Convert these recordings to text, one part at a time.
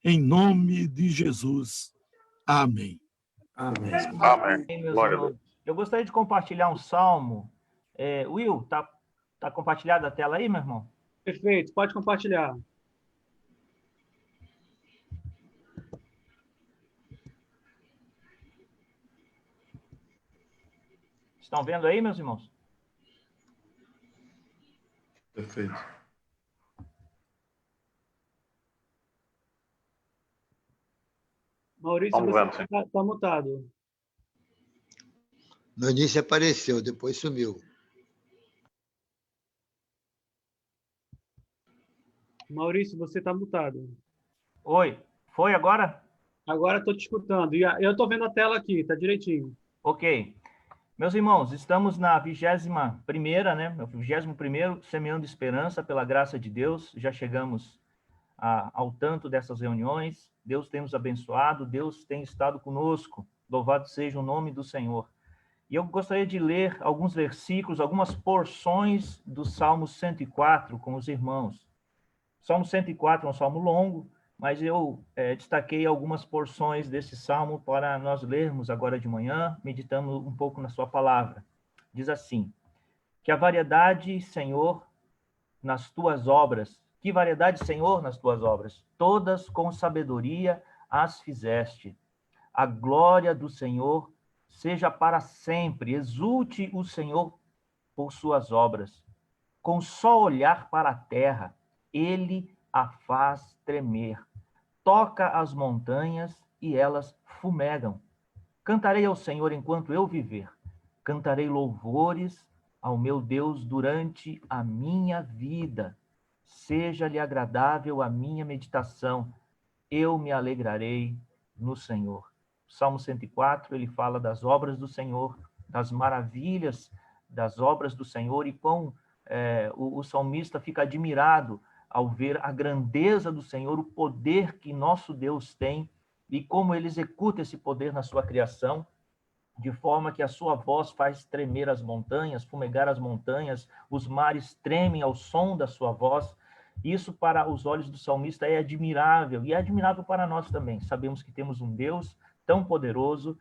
em nome de Jesus. Amém. Amém. Amém. Meus Glória a irmãos, Deus. eu gostaria de compartilhar um salmo. Will, tá compartilhada a tela aí, meu irmão? Perfeito, pode compartilhar. Estão vendo aí, meus irmãos? Perfeito. Maurício, Vamos você vendo. está mutado. No início apareceu, depois sumiu. Maurício, você está mutado. Oi, foi agora? Agora estou te escutando. E eu estou vendo a tela aqui, tá direitinho. Ok. Meus irmãos, estamos na 21ª, né? 21º Semeando Esperança, pela graça de Deus. Já chegamos ao tanto dessas reuniões. Deus tem nos abençoado, Deus tem estado conosco. Louvado seja o nome do Senhor. E eu gostaria de ler alguns versículos, algumas porções do Salmo 104 com os irmãos. Salmo 104 é um salmo longo, mas eu destaquei algumas porções desse salmo para nós lermos agora de manhã, meditando um pouco na sua palavra. Diz assim: que a variedade, Senhor, nas tuas obras, que variedade, Senhor, nas tuas obras, todas com sabedoria as fizeste. A glória do Senhor seja para sempre, exulte o Senhor por suas obras. Com só olhar para a terra, ele a faz tremer. Toca as montanhas e elas fumegam. Cantarei ao Senhor enquanto eu viver. Cantarei louvores ao meu Deus durante a minha vida. Seja-lhe agradável a minha meditação. Eu me alegrarei no Senhor. O Salmo 104, ele fala das obras do Senhor, das maravilhas das obras do Senhor, e quão o salmista fica admirado ao ver a grandeza do Senhor, o poder que nosso Deus tem, e como ele executa esse poder na sua criação, de forma que a sua voz faz tremer as montanhas, fumegar as montanhas, os mares tremem ao som da sua voz. Isso, para os olhos do salmista, é admirável, e é admirável para nós também. Sabemos que temos um Deus tão poderoso,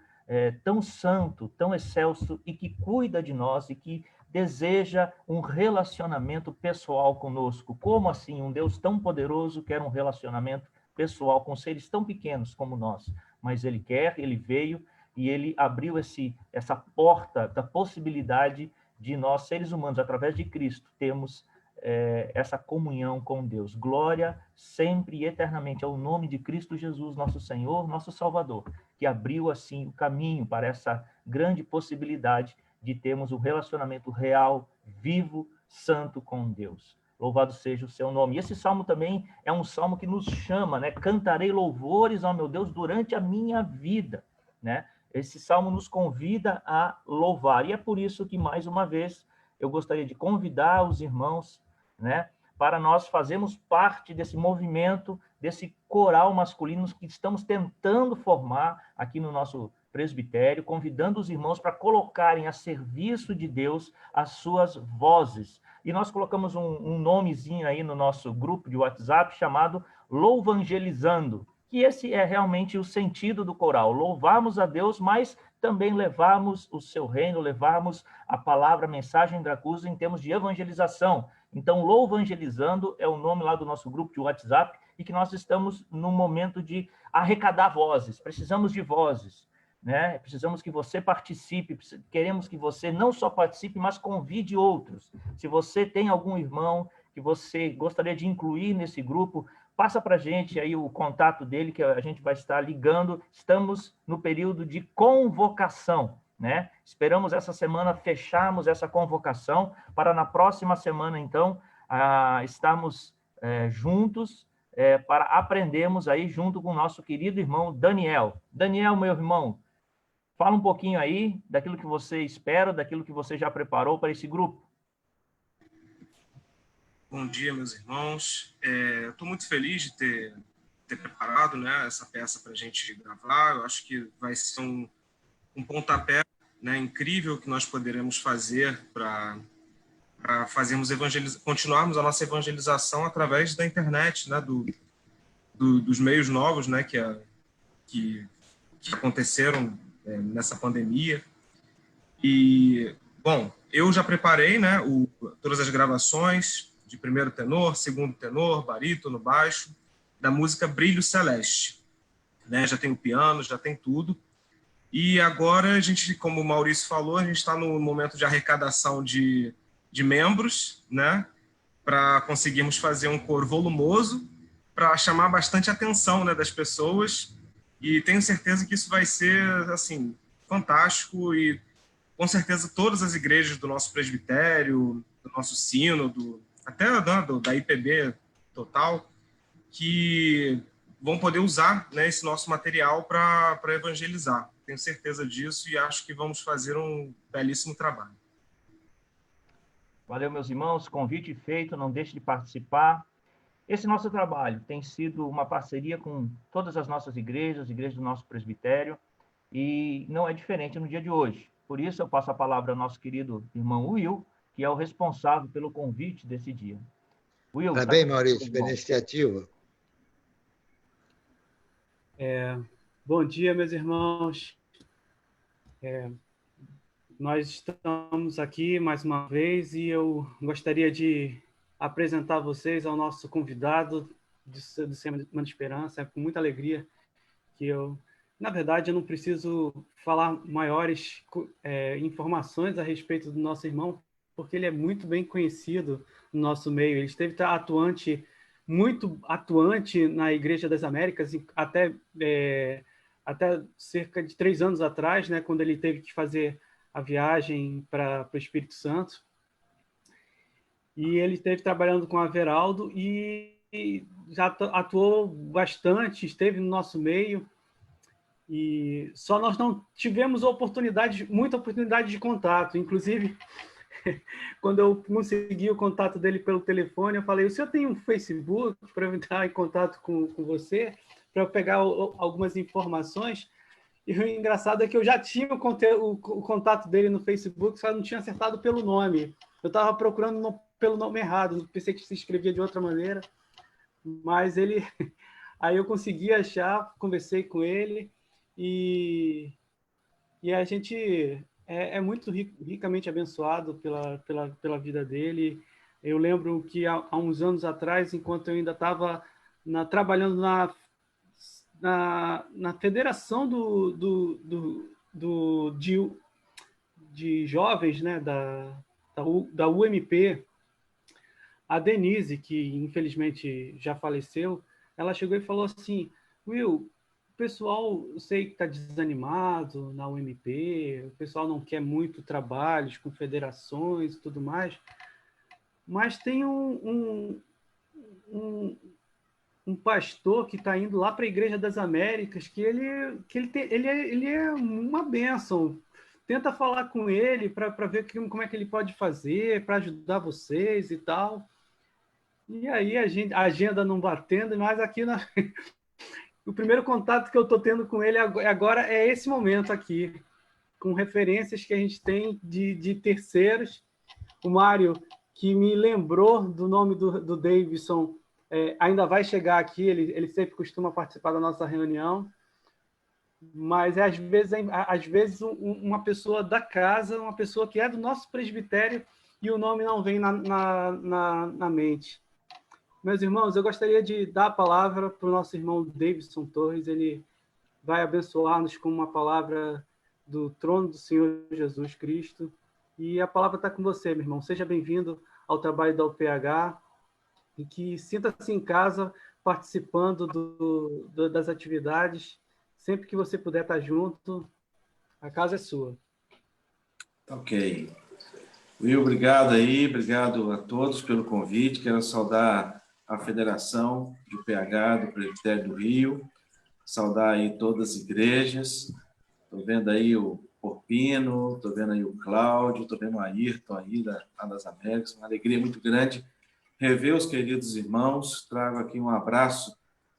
tão santo, tão excelso, e que cuida de nós, e que deseja um relacionamento pessoal conosco. Como assim um Deus tão poderoso quer um relacionamento pessoal com seres tão pequenos como nós? Mas ele quer, ele veio, e ele abriu essa porta da possibilidade de nós, seres humanos, através de Cristo, termos essa comunhão com Deus. Glória sempre e eternamente ao nome de Cristo Jesus, nosso Senhor, nosso Salvador, que abriu assim o caminho para essa grande possibilidade de termos um relacionamento real, vivo, santo com Deus. Louvado seja o seu nome. E esse salmo também é um salmo que nos chama, né? Cantarei louvores ao meu Deus durante a minha vida, né? Esse salmo nos convida a louvar. E é por isso que, mais uma vez, eu gostaria de convidar os irmãos, né, para nós fazermos parte desse movimento, desse coral masculino que estamos tentando formar aqui no nosso presbitério, convidando os irmãos para colocarem a serviço de Deus as suas vozes. E nós colocamos um nomezinho aí no nosso grupo de WhatsApp chamado Louvangelizando, que esse é realmente o sentido do coral, louvarmos a Deus, mas também levarmos o seu reino, levarmos a palavra, a mensagem da cruz em termos de evangelização. Então, Louvangelizando é o nome lá do nosso grupo de WhatsApp, e que nós estamos no momento de arrecadar vozes, precisamos de vozes, né? Precisamos que você participe, queremos que você não só participe, mas convide outros. Se você tem algum irmão que você gostaria de incluir nesse grupo, passa para a gente aí o contato dele, que a gente vai estar ligando. Estamos no período de convocação, né? Esperamos essa semana fecharmos essa convocação, para na próxima semana, então, estarmos juntos, para aprendermos aí junto com o nosso querido irmão Daniel. Daniel, meu irmão, fala um pouquinho aí daquilo que você espera, daquilo que você já preparou para esse grupo. Bom dia, meus irmãos. Estou muito feliz de ter preparado, né, essa peça para a gente gravar. Eu acho que vai ser um pontapé, né, incrível que nós poderemos fazer para fazermos continuarmos a nossa evangelização através da internet, né, dos meios novos, né, que aconteceram nessa pandemia. E, bom, eu já preparei, né, todas as gravações de primeiro tenor, segundo tenor, barítono, baixo, da música Brilho Celeste. Né? Já tem o piano, já tem tudo. E agora a gente, como o Maurício falou, a gente está no momento de arrecadação de membros, né, para conseguirmos fazer um coro volumoso, para chamar bastante atenção, né, das pessoas. E tenho certeza que isso vai ser assim fantástico, e com certeza todas as igrejas do nosso presbitério, do nosso sínodo, até da IPB total, que vão poder usar, né, esse nosso material para evangelizar. Tenho certeza disso e acho que vamos fazer um belíssimo trabalho. Valeu, meus irmãos. Convite feito, não deixe de participar. Esse nosso trabalho tem sido uma parceria com todas as nossas igrejas do nosso presbitério, e não é diferente no dia de hoje. Por isso, eu passo a palavra ao nosso querido irmão Will, que é o responsável pelo convite desse dia. Will, Tá bem, Maurício, pela iniciativa. Bom dia, meus irmãos. Nós estamos aqui mais uma vez e eu gostaria de apresentar vocês ao nosso convidado do Semana de Esperança. É com muita alegria que eu... Na verdade, eu não preciso falar maiores informações a respeito do nosso irmão, porque ele é muito bem conhecido no nosso meio. Ele esteve muito atuante na Igreja das Américas, até cerca de 3 anos atrás, né, quando ele teve que fazer a viagem para o Espírito Santo. E ele esteve trabalhando com a Veraldo e já atuou bastante, esteve no nosso meio. E só nós não tivemos muita oportunidade de contato. Inclusive, quando eu consegui o contato dele pelo telefone, eu falei: o senhor tem um Facebook para eu entrar em contato com você, para eu pegar algumas informações? E o engraçado é que eu já tinha o contato dele no Facebook, só não tinha acertado pelo nome. Eu estava procurando pelo nome errado, pensei que se escrevia de outra maneira, mas ele... Aí eu consegui achar, conversei com ele, e a gente é muito ricamente abençoado pela vida dele. Eu lembro que há uns anos atrás, enquanto eu ainda estava trabalhando na federação de jovens, né, da UMP, a Denise, que infelizmente já faleceu, ela chegou e falou assim: Will, o pessoal, eu sei que está desanimado na UMP, o pessoal não quer muito trabalhos com federações e tudo mais, mas tem um pastor que está indo lá para a Igreja das Américas, que ele é uma bênção. Tenta falar com ele para ver como é que ele pode fazer para ajudar vocês e tal. E aí a agenda não batendo, mas aqui o primeiro contato que eu estou tendo com ele agora é esse momento aqui, com referências que a gente tem de terceiros. O Mário, que me lembrou do nome do Davidson, ainda vai chegar aqui, ele sempre costuma participar da nossa reunião, mas às vezes uma pessoa da casa, uma pessoa que é do nosso presbitério, e o nome não vem na mente. Meus irmãos, eu gostaria de dar a palavra para o nosso irmão Davidson Torres. Ele vai abençoar-nos com uma palavra do trono do Senhor Jesus Cristo. E a palavra está com você, meu irmão. Seja bem-vindo ao trabalho da UPH e que sinta-se em casa participando das atividades. Sempre que você puder estar junto, a casa é sua. Ok. Will, obrigado obrigado a todos pelo convite. Quero saudar a Federação do PH, do Presbitério do Rio, saudar aí todas as igrejas. Estou vendo aí o Porpino, estou vendo aí o Cláudio, estou vendo o Ayrton aí das Américas, uma alegria muito grande rever os queridos irmãos. Trago aqui um abraço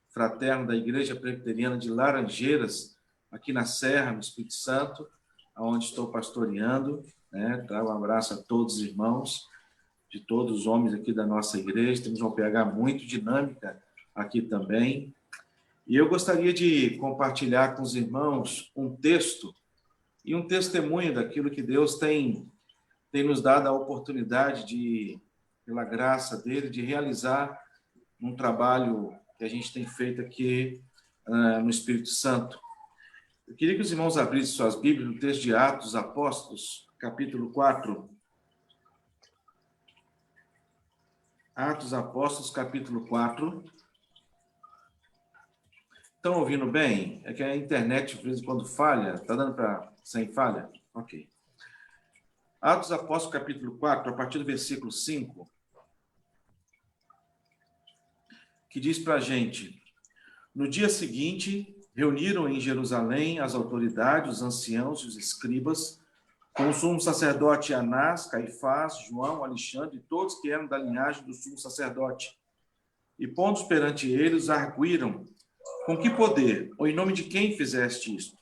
fraterno da Igreja Presbiteriana de Laranjeiras, aqui na Serra, no Espírito Santo, onde estou pastoreando, né? Trago um abraço a todos os irmãos, de todos os homens aqui da nossa igreja. Temos uma PH muito dinâmica aqui também, E eu gostaria de compartilhar com os irmãos um texto e um testemunho daquilo que Deus tem nos dado a oportunidade de, pela graça dele, de realizar um trabalho que a gente tem feito aqui no Espírito Santo. Eu queria que os irmãos abrissem suas Bíblias no texto de Atos dos Apóstolos, capítulo 4. Atos dos Apóstolos, capítulo 4. Estão ouvindo bem? É que a internet, de vez em quando, falha. Está dando para sem falha? Ok. Atos dos Apóstolos, capítulo 4, a partir do versículo 5, que diz para a gente: no dia seguinte, reuniram em Jerusalém as autoridades, os anciãos e os escribas, com o sumo sacerdote Anás, Caifás, João, Alexandre e todos que eram da linhagem do sumo sacerdote. E pondo-os perante eles, os arguíram: com que poder, ou em nome de quem fizeste isto?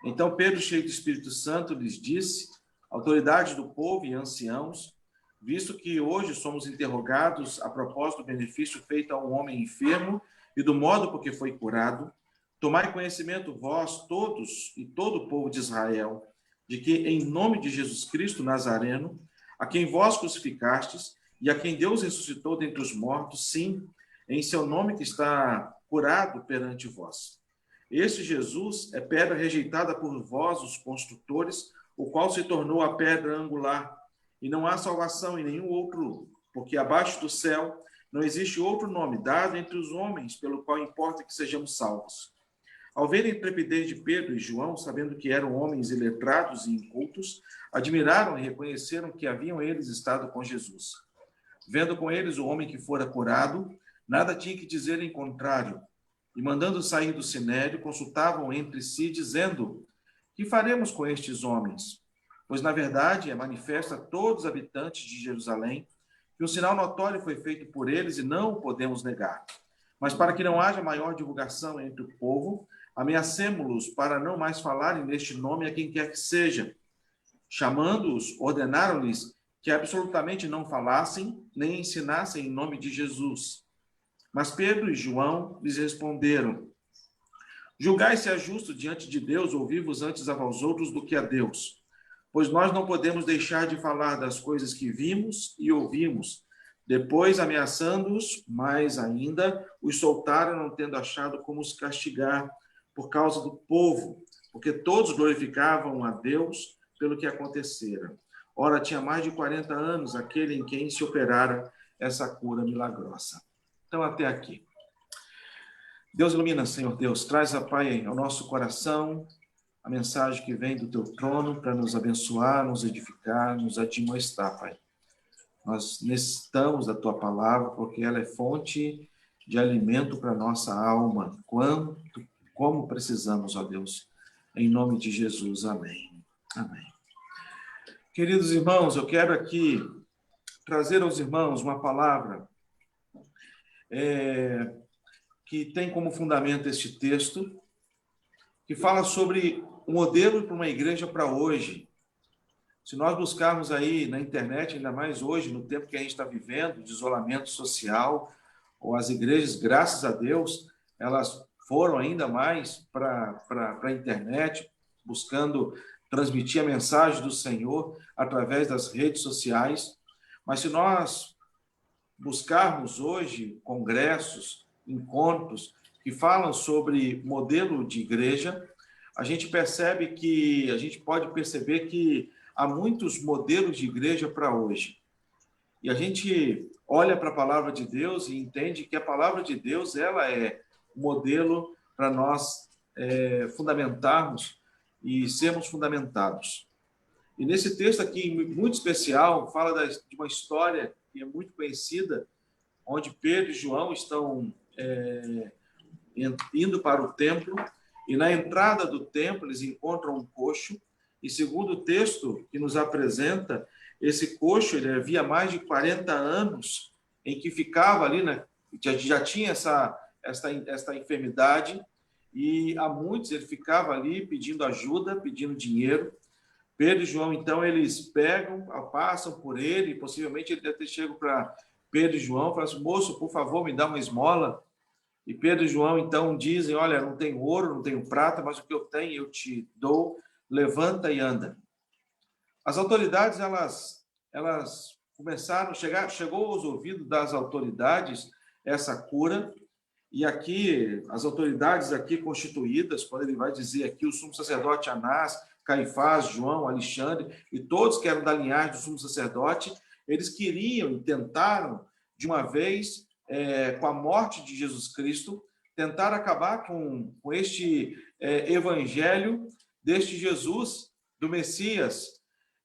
Então Pedro, cheio do Espírito Santo, lhes disse: autoridades do povo e anciãos, visto que hoje somos interrogados a propósito do benefício feito a um homem enfermo e do modo por que foi curado, tomai conhecimento vós todos e todo o povo de Israel, de que em nome de Jesus Cristo Nazareno, a quem vós crucificastes e a quem Deus ressuscitou dentre os mortos, sim, em seu nome que está curado perante vós. Este Jesus é pedra rejeitada por vós, os construtores, o qual se tornou a pedra angular. E não há salvação em nenhum outro, porque abaixo do céu não existe outro nome dado entre os homens, pelo qual importa que sejamos salvos. Ao verem a intrepidez de Pedro e João, sabendo que eram homens iletrados e incultos, admiraram e reconheceram que haviam eles estado com Jesus. Vendo com eles o homem que fora curado, nada tinha que dizer em contrário. E mandando sair do sinédrio, consultavam entre si, dizendo: que faremos com estes homens? Pois, na verdade, é manifesto a todos os habitantes de Jerusalém que um sinal notório foi feito por eles e não o podemos negar. Mas para que não haja maior divulgação entre o povo, ameacemo-los para não mais falarem neste nome a quem quer que seja. Chamando-os, ordenaram-lhes que absolutamente não falassem nem ensinassem em nome de Jesus. Mas Pedro e João lhes responderam: julgai se é justo diante de Deus ouvir-vos antes a vós outros do que a Deus. Pois nós não podemos deixar de falar das coisas que vimos e ouvimos. Depois, ameaçando-os, mais ainda, os soltaram, não tendo achado como os castigar por causa do povo, porque todos glorificavam a Deus pelo que acontecera. Ora, tinha mais de 40 anos aquele em quem se operara essa cura milagrosa. Então, até aqui. Deus ilumina, Senhor Deus, traz, Pai, ao nosso coração a mensagem que vem do Teu trono para nos abençoar, nos edificar, nos admoestar, Pai. Nós necessitamos da Tua palavra porque ela é fonte de alimento para a nossa alma. Como precisamos, ó Deus. Em nome de Jesus, amém. Amém. Queridos irmãos, eu quero aqui trazer aos irmãos uma palavra que tem como fundamento este texto, que fala sobre o modelo para uma igreja para hoje. Se nós buscarmos aí na internet, ainda mais hoje, no tempo que a gente está vivendo, de isolamento social, ou as igrejas, graças a Deus, elas foram ainda mais para a internet, buscando transmitir a mensagem do Senhor através das redes sociais. Mas se nós buscarmos hoje congressos, encontros que falam sobre modelo de igreja, a gente pode perceber que há muitos modelos de igreja para hoje. E a gente olha para a palavra de Deus e entende que a palavra de Deus ela é o modelo para nós fundamentarmos e sermos fundamentados. E nesse texto aqui, muito especial, fala de uma história que é muito conhecida, onde Pedro e João estão indo para o templo, e na entrada do templo eles encontram um coxo, e segundo o texto que nos apresenta, esse coxo ele havia mais de 40 anos em que ficava ali, né, já tinha esta enfermidade, e há muitos ele ficava ali pedindo ajuda, pedindo dinheiro. Pedro e João, então, eles passam por ele, possivelmente ele deve ter chegado para Pedro e João, fala assim: moço, por favor, me dá uma esmola. E Pedro e João, então, dizem, olha, não tenho ouro, não tenho prata, mas o que eu tenho eu te dou, levanta e anda. As autoridades, elas começaram, chegou aos ouvidos das autoridades essa cura, e aqui, as autoridades aqui constituídas, quando ele vai dizer aqui, o sumo sacerdote Anás, Caifás, João, Alexandre, e todos que eram da linhagem do sumo sacerdote, eles queriam e tentaram, de uma vez, com a morte de Jesus Cristo, tentar acabar com este evangelho deste Jesus, do Messias.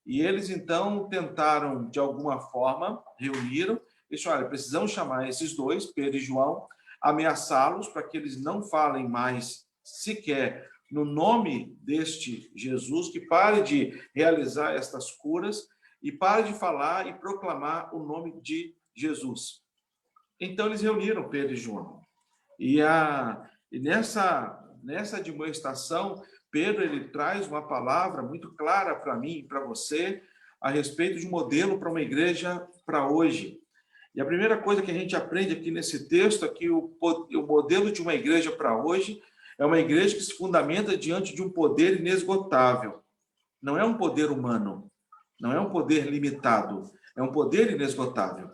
E eles, então, tentaram, de alguma forma, reuniram, e disseram, olha, precisamos chamar esses dois, Pedro e João, ameaçá-los para que eles não falem mais sequer no nome deste Jesus, que pare de realizar estas curas e pare de falar e proclamar o nome de Jesus. Então, eles reuniram Pedro e João. E nessa admoestação, Pedro ele traz uma palavra muito clara para mim e para você a respeito de um modelo para uma igreja para hoje. E a primeira coisa que a gente aprende aqui nesse texto é que o modelo de uma igreja para hoje é uma igreja que se fundamenta diante de um poder inesgotável. Não é um poder humano, não é um poder limitado, é um poder inesgotável.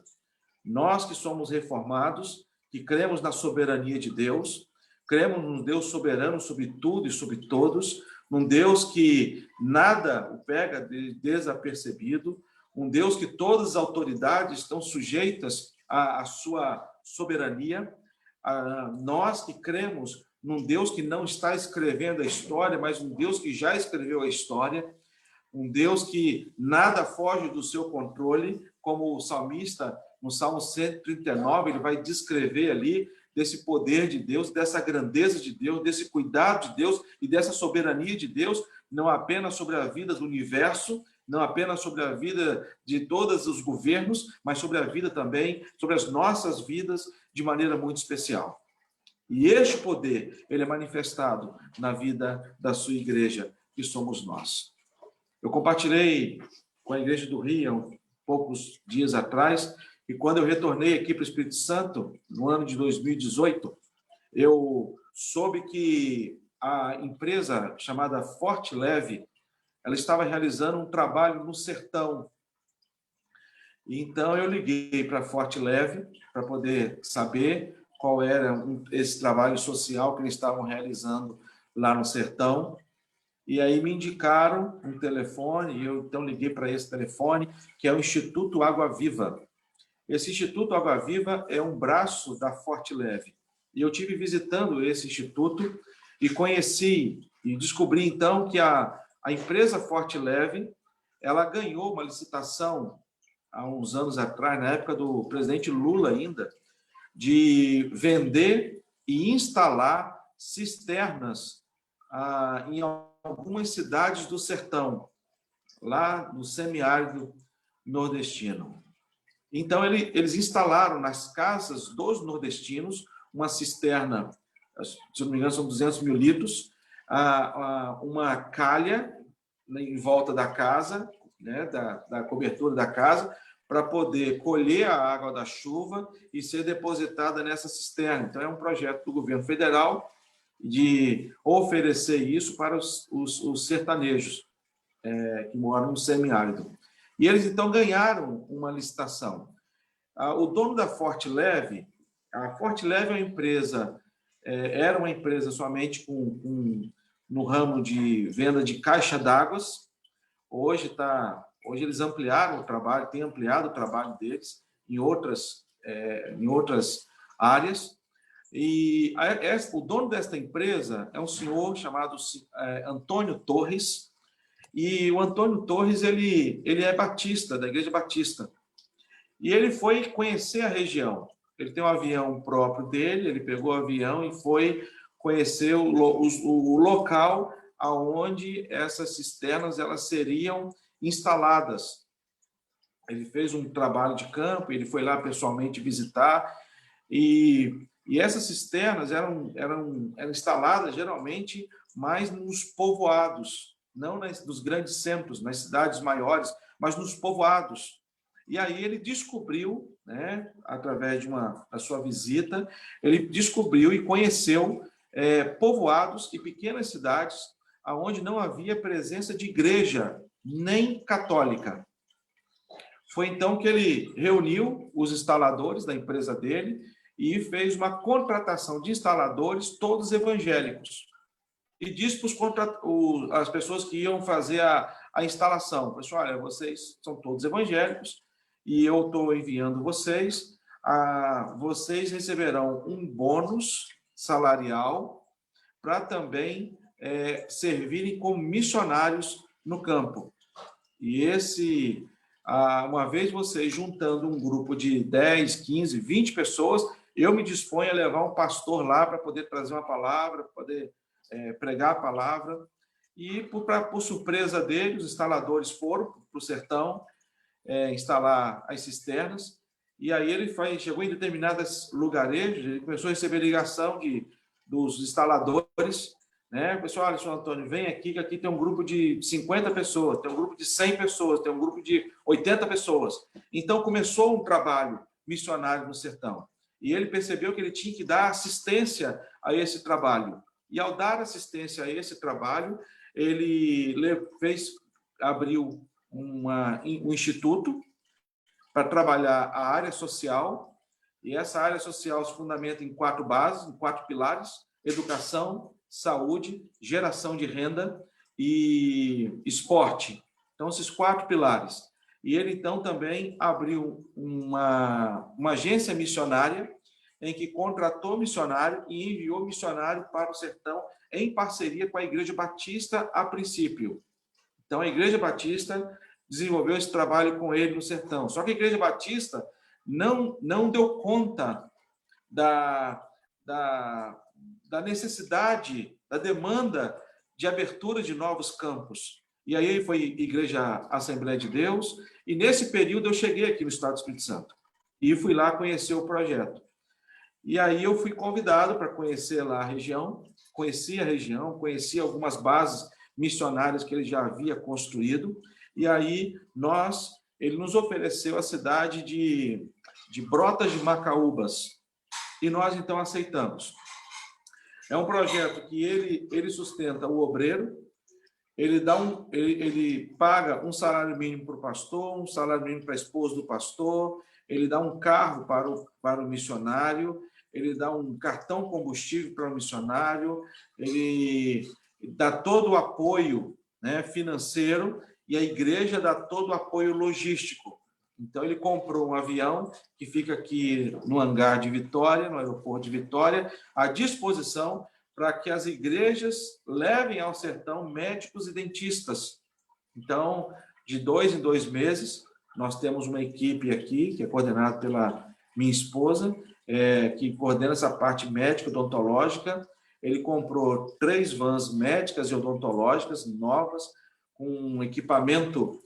Nós que somos reformados, que cremos na soberania de Deus, cremos num Deus soberano sobre tudo e sobre todos, num Deus que nada o pega desapercebido, um Deus que todas as autoridades estão sujeitas à sua soberania. Nós que cremos num Deus que não está escrevendo a história, mas um Deus que já escreveu a história, um Deus que nada foge do seu controle, como o salmista, no Salmo 139, ele vai descrever ali desse poder de Deus, dessa grandeza de Deus, desse cuidado de Deus e dessa soberania de Deus, não apenas sobre a vida do universo, não apenas sobre a vida de todos os governos, mas sobre a vida também, sobre as nossas vidas, de maneira muito especial. E este poder, ele é manifestado na vida da sua igreja, que somos nós. Eu compartilhei com a Igreja do Rio, há poucos dias atrás, e quando eu retornei aqui para o Espírito Santo, no ano de 2018, eu soube que a empresa chamada Forte Leve, ela estava realizando um trabalho no sertão. Então, eu liguei para a Forte Leve para poder saber qual era esse trabalho social que eles estavam realizando lá no sertão. E aí me indicaram um telefone, e eu então liguei para esse telefone, que é o Instituto Água Viva. Esse Instituto Água Viva é um braço da Forte Leve. E eu tive visitando esse instituto e conheci e descobri então que a empresa Forte Leve, ela ganhou uma licitação há uns anos atrás, na época do presidente Lula ainda, de vender e instalar cisternas em algumas cidades do sertão, lá no semiárido nordestino. Então, eles instalaram nas casas dos nordestinos uma cisterna, se não me engano, são 200 mil litros, uma calha em volta da casa, né, da cobertura da casa, para poder colher a água da chuva e ser depositada nessa cisterna. Então, é um projeto do governo federal de oferecer isso para os sertanejos que moram no semiárido. E eles, então, ganharam uma licitação. O dono da Forte Leve, a Forte Leve é uma empresa, era uma empresa somente no ramo de venda de caixa d'águas. Hoje eles ampliaram o trabalho, têm ampliado o trabalho deles em outras áreas. E o dono desta empresa é um senhor chamado Antônio Torres. E o Antônio Torres ele é batista, da Igreja Batista. E ele foi conhecer a região. Ele tem um avião próprio dele, ele pegou o avião e foi conhecer o local aonde essas cisternas elas seriam instaladas. Ele fez um trabalho de campo, ele foi lá pessoalmente visitar, e essas cisternas eram instaladas geralmente mais nos povoados, não nos grandes centros, nas cidades maiores, mas nos povoados. E aí ele descobriu, né, através da sua visita, ele descobriu e conheceu povoados e pequenas cidades onde não havia presença de igreja, nem católica. Foi então que ele reuniu os instaladores da empresa dele e fez uma contratação de instaladores, todos evangélicos. E disse para as pessoas que iam fazer a instalação: pessoal, olha, vocês são todos evangélicos e eu estou enviando vocês, vocês receberão um bônus salarial para também servirem como missionários no campo. E uma vez vocês juntando um grupo de 10, 15, 20 pessoas, eu me disponho a levar um pastor lá para poder trazer uma palavra, para poder pregar a palavra. E, por surpresa dele, os instaladores foram para o sertão instalar as cisternas, e aí ele chegou em determinados lugarejos, ele começou a receber ligação dos instaladores, né? Pessoal, olha, senhor Antônio, vem aqui, que aqui tem um grupo de 50 pessoas, tem um grupo de 100 pessoas, tem um grupo de 80 pessoas. Então, começou um trabalho missionário no sertão. E ele percebeu que ele tinha que dar assistência a esse trabalho. E, ao dar assistência a esse trabalho, ele abriu um instituto para trabalhar a área social. E essa área social se fundamenta em 4 bases, em 4 pilares: educação, saúde, geração de renda e esporte. Então, esses 4 pilares. E ele, então, também abriu uma agência missionária em que contratou missionário e enviou missionário para o sertão em parceria com a Igreja Batista a princípio. Então, a Igreja Batista desenvolveu esse trabalho com ele no sertão. Só que a Igreja Batista não deu conta da necessidade, da demanda de abertura de novos campos. E aí foi Igreja Assembleia de Deus, e nesse período eu cheguei aqui no Estado do Espírito Santo e fui lá conhecer o projeto. E aí eu fui convidado para conhecer lá a região, conheci algumas bases missionárias que ele já havia construído, e aí ele nos ofereceu a cidade de Brotas de Macaúbas, e nós então aceitamos. É um projeto que ele sustenta o obreiro, ele paga um salário mínimo para o pastor, um salário mínimo para a esposa do pastor, ele dá um carro para o missionário, ele dá um cartão combustível para o missionário, ele dá todo o apoio, né, financeiro, e a igreja dá todo o apoio logístico. Então, ele comprou um avião que fica aqui no hangar de Vitória, no aeroporto de Vitória, à disposição para que as igrejas levem ao sertão médicos e dentistas. Então, de 2 em 2 meses, nós temos uma equipe aqui, que é coordenada pela minha esposa, que coordena essa parte médica odontológica. Ele comprou 3 vans médicas e odontológicas novas, com equipamento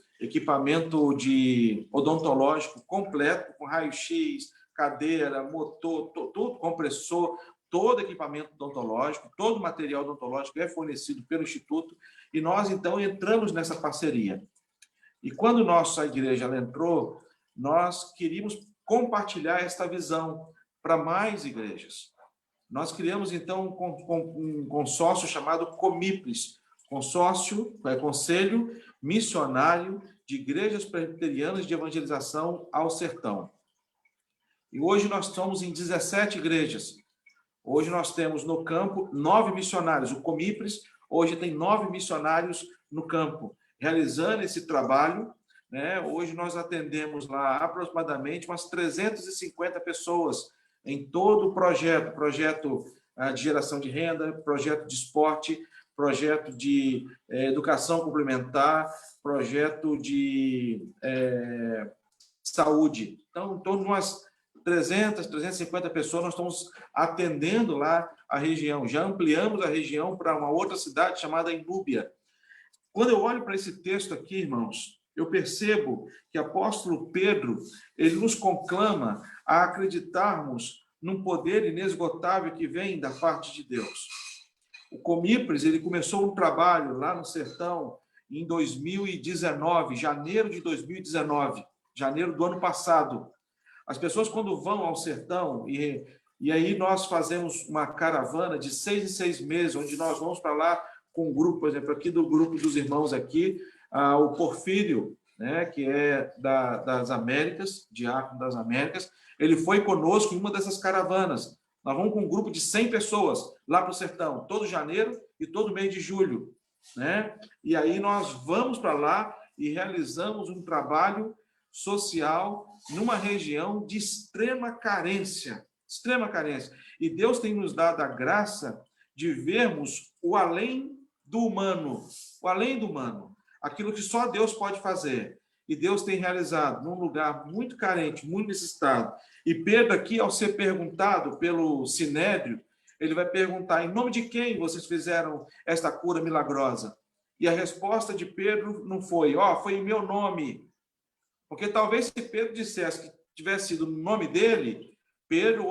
de odontológico completo, com raio-x, cadeira, motor, tudo, compressor, todo equipamento odontológico, todo material odontológico é fornecido pelo Instituto, e nós, então, entramos nessa parceria. E quando nossa igreja entrou, nós queríamos compartilhar esta visão para mais igrejas. Nós criamos, então, um consórcio chamado Comipres, Conselho Missionário de Igrejas Presbiterianas de Evangelização ao Sertão. E hoje nós estamos em 17 igrejas. Hoje nós temos no campo 9 missionários. O Comipres hoje tem 9 missionários no campo, realizando esse trabalho, né? Hoje nós atendemos lá aproximadamente umas 350 pessoas em todo o projeto de geração de renda, projeto de esporte, projeto de educação complementar, projeto de saúde. Então, em torno de umas 300, 350 pessoas, nós estamos atendendo lá a região. Já ampliamos a região para uma outra cidade chamada Inúbia. Quando eu olho para esse texto aqui, irmãos, eu percebo que o apóstolo Pedro, ele nos conclama a acreditarmos num poder inesgotável que vem da parte de Deus. O Comipres, ele começou um trabalho lá no sertão em 2019, janeiro de 2019, janeiro do ano passado, As pessoas, quando vão ao sertão, e aí nós fazemos uma caravana de 6 em 6 meses, onde nós vamos para lá com um grupo, por exemplo, aqui do grupo dos irmãos aqui, o Porfírio, né, que é das Américas, diácono das Américas, ele foi conosco em uma dessas caravanas. Nós vamos com um grupo de 100 pessoas lá para o sertão, todo janeiro e todo mês de julho, né? E aí nós vamos para lá e realizamos um trabalho social numa região de extrema carência. E Deus tem nos dado a graça de vermos o além do humano, aquilo que só Deus pode fazer. E Deus tem realizado num lugar muito carente, muito necessitado. E Pedro aqui, ao ser perguntado pelo Sinédrio, ele vai perguntar: em nome de quem vocês fizeram esta cura milagrosa? E a resposta de Pedro não foi: foi em meu nome. Porque talvez se Pedro dissesse que tivesse sido no nome dele, Pedro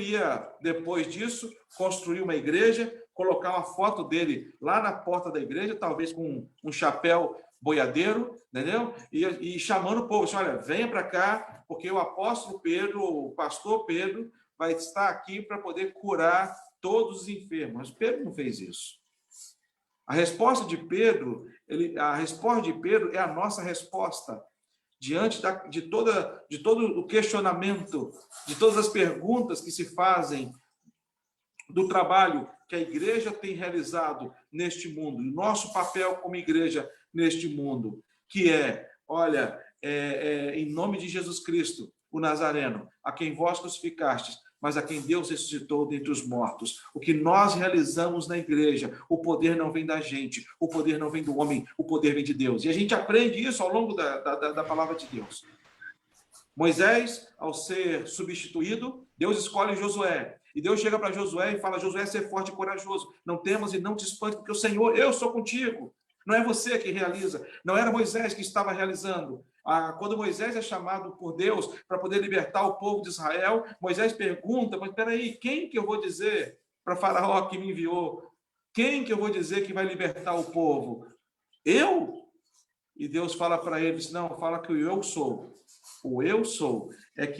ia, depois disso, construir uma igreja, colocar uma foto dele lá na porta da igreja, talvez com um chapéu boiadeiro, entendeu? E chamando o povo, assim, olha, venha para cá, porque o apóstolo Pedro, o pastor Pedro, vai estar aqui para poder curar todos os enfermos. Mas Pedro não fez isso. A resposta de Pedro é a nossa resposta diante de todo o questionamento, de todas as perguntas que se fazem do trabalho que a igreja tem realizado neste mundo, e nosso papel como igreja neste mundo, que em nome de Jesus Cristo, o Nazareno, a quem vós crucificastes, mas a quem Deus ressuscitou dentre os mortos. O que nós realizamos na igreja, o poder não vem da gente, o poder não vem do homem, o poder vem de Deus. E a gente aprende isso ao longo da palavra de Deus. Moisés, ao ser substituído, Deus escolhe Josué. E Deus chega para Josué e fala: Josué, ser forte e corajoso, não temas e não te espantes, porque o Senhor, eu sou contigo. Não é você que realiza, não era Moisés que estava realizando. Quando Moisés é chamado por Deus para poder libertar o povo de Israel, Moisés pergunta: mas espera aí, quem que eu vou dizer para Faraó que me enviou? Quem que eu vou dizer que vai libertar o povo? Eu? E Deus fala para eles: não, fala que o eu sou. O eu sou é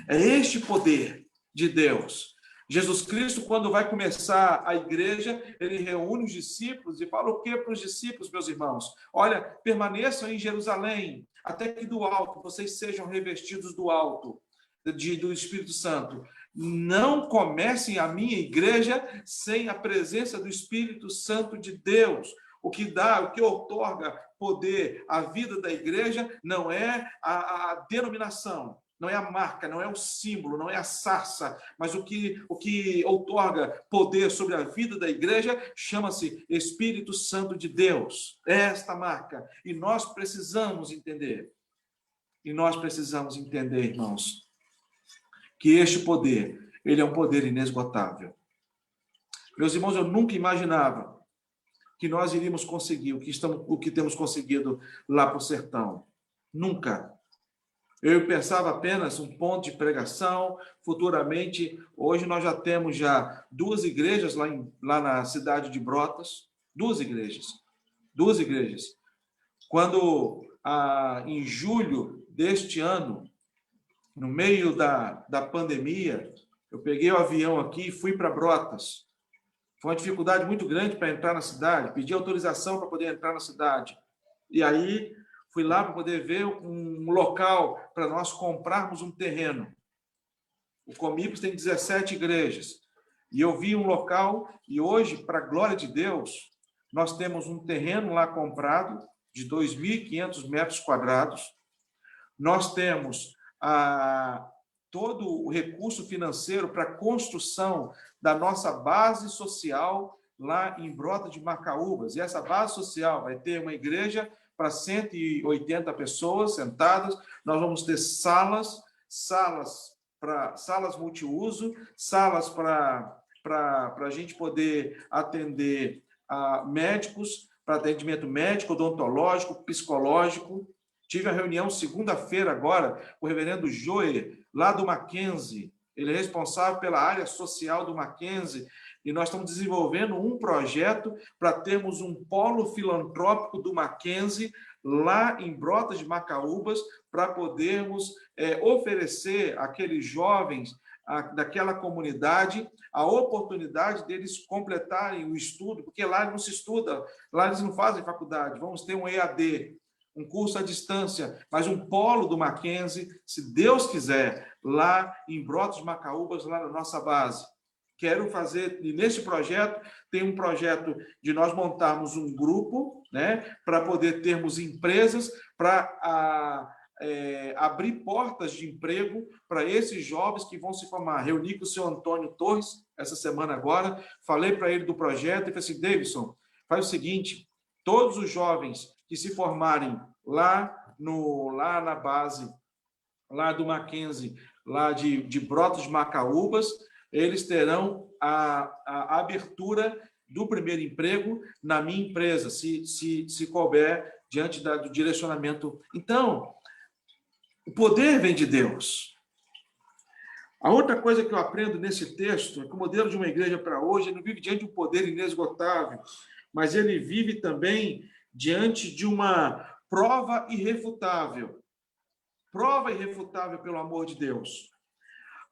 este poder de Deus. Jesus Cristo, quando vai começar a igreja, ele reúne os discípulos e fala o que para os discípulos, meus irmãos? Olha, permaneçam em Jerusalém, até que do alto vocês sejam revestidos do alto, do Espírito Santo. Não comecem a minha igreja sem a presença do Espírito Santo de Deus. O que outorga poder à vida da igreja não é a denominação, não é a marca, não é o símbolo, não é a sarça, mas o que outorga poder sobre a vida da igreja chama-se Espírito Santo de Deus. É esta marca. E nós precisamos entender. Irmãos, que este poder, ele é um poder inesgotável. Meus irmãos, eu nunca imaginava que nós iríamos conseguir o que temos conseguido lá para o sertão. Nunca. Eu pensava apenas um ponto de pregação, futuramente. Hoje nós já temos 2 igrejas lá na cidade de Brotas, 2 igrejas. Quando, em julho deste ano, no meio da pandemia, eu peguei o avião aqui e fui para Brotas. Foi uma dificuldade muito grande para entrar na cidade, pedi autorização para poder entrar na cidade. E aí fui lá para poder ver um local para nós comprarmos um terreno. O Comipos tem 17 igrejas. E eu vi um local, e hoje, para a glória de Deus, nós temos um terreno lá comprado de 2.500 metros quadrados. Nós temos todo o recurso financeiro para a construção da nossa base social lá em Brota de Macaúbas. E essa base social vai ter uma igreja para 180 pessoas sentadas. Nós vamos ter salas multiuso, salas para a gente poder atender médicos, para atendimento médico, odontológico, psicológico. Tive a reunião segunda-feira agora com o reverendo Joe, lá do Mackenzie. Ele é responsável pela área social do Mackenzie. E nós estamos desenvolvendo um projeto para termos um polo filantrópico do Mackenzie lá em Brotas de Macaúbas, para podermos oferecer àqueles jovens daquela comunidade a oportunidade deles completarem o estudo, porque lá não se estuda, lá eles não fazem faculdade. Vamos ter um EAD, um curso à distância, mas um polo do Mackenzie, se Deus quiser, lá em Brotas de Macaúbas, lá na nossa base. Quero fazer, e nesse projeto, tem um projeto de nós montarmos um grupo, né, para poder termos empresas, para abrir portas de emprego para esses jovens que vão se formar. Reuni com o senhor Antônio Torres, essa semana agora, falei para ele do projeto, e falei assim, Davidson, faz o seguinte, todos os jovens que se formarem lá na base, lá do Mackenzie, lá de Brotas de Macaúbas, eles terão a abertura do primeiro emprego na minha empresa, se couber diante do direcionamento. Então, o poder vem de Deus. A outra coisa que eu aprendo nesse texto é que o modelo de uma igreja para hoje, ele não vive diante de um poder inesgotável, mas ele vive também diante de uma prova irrefutável. Prova irrefutável pelo amor de Deus.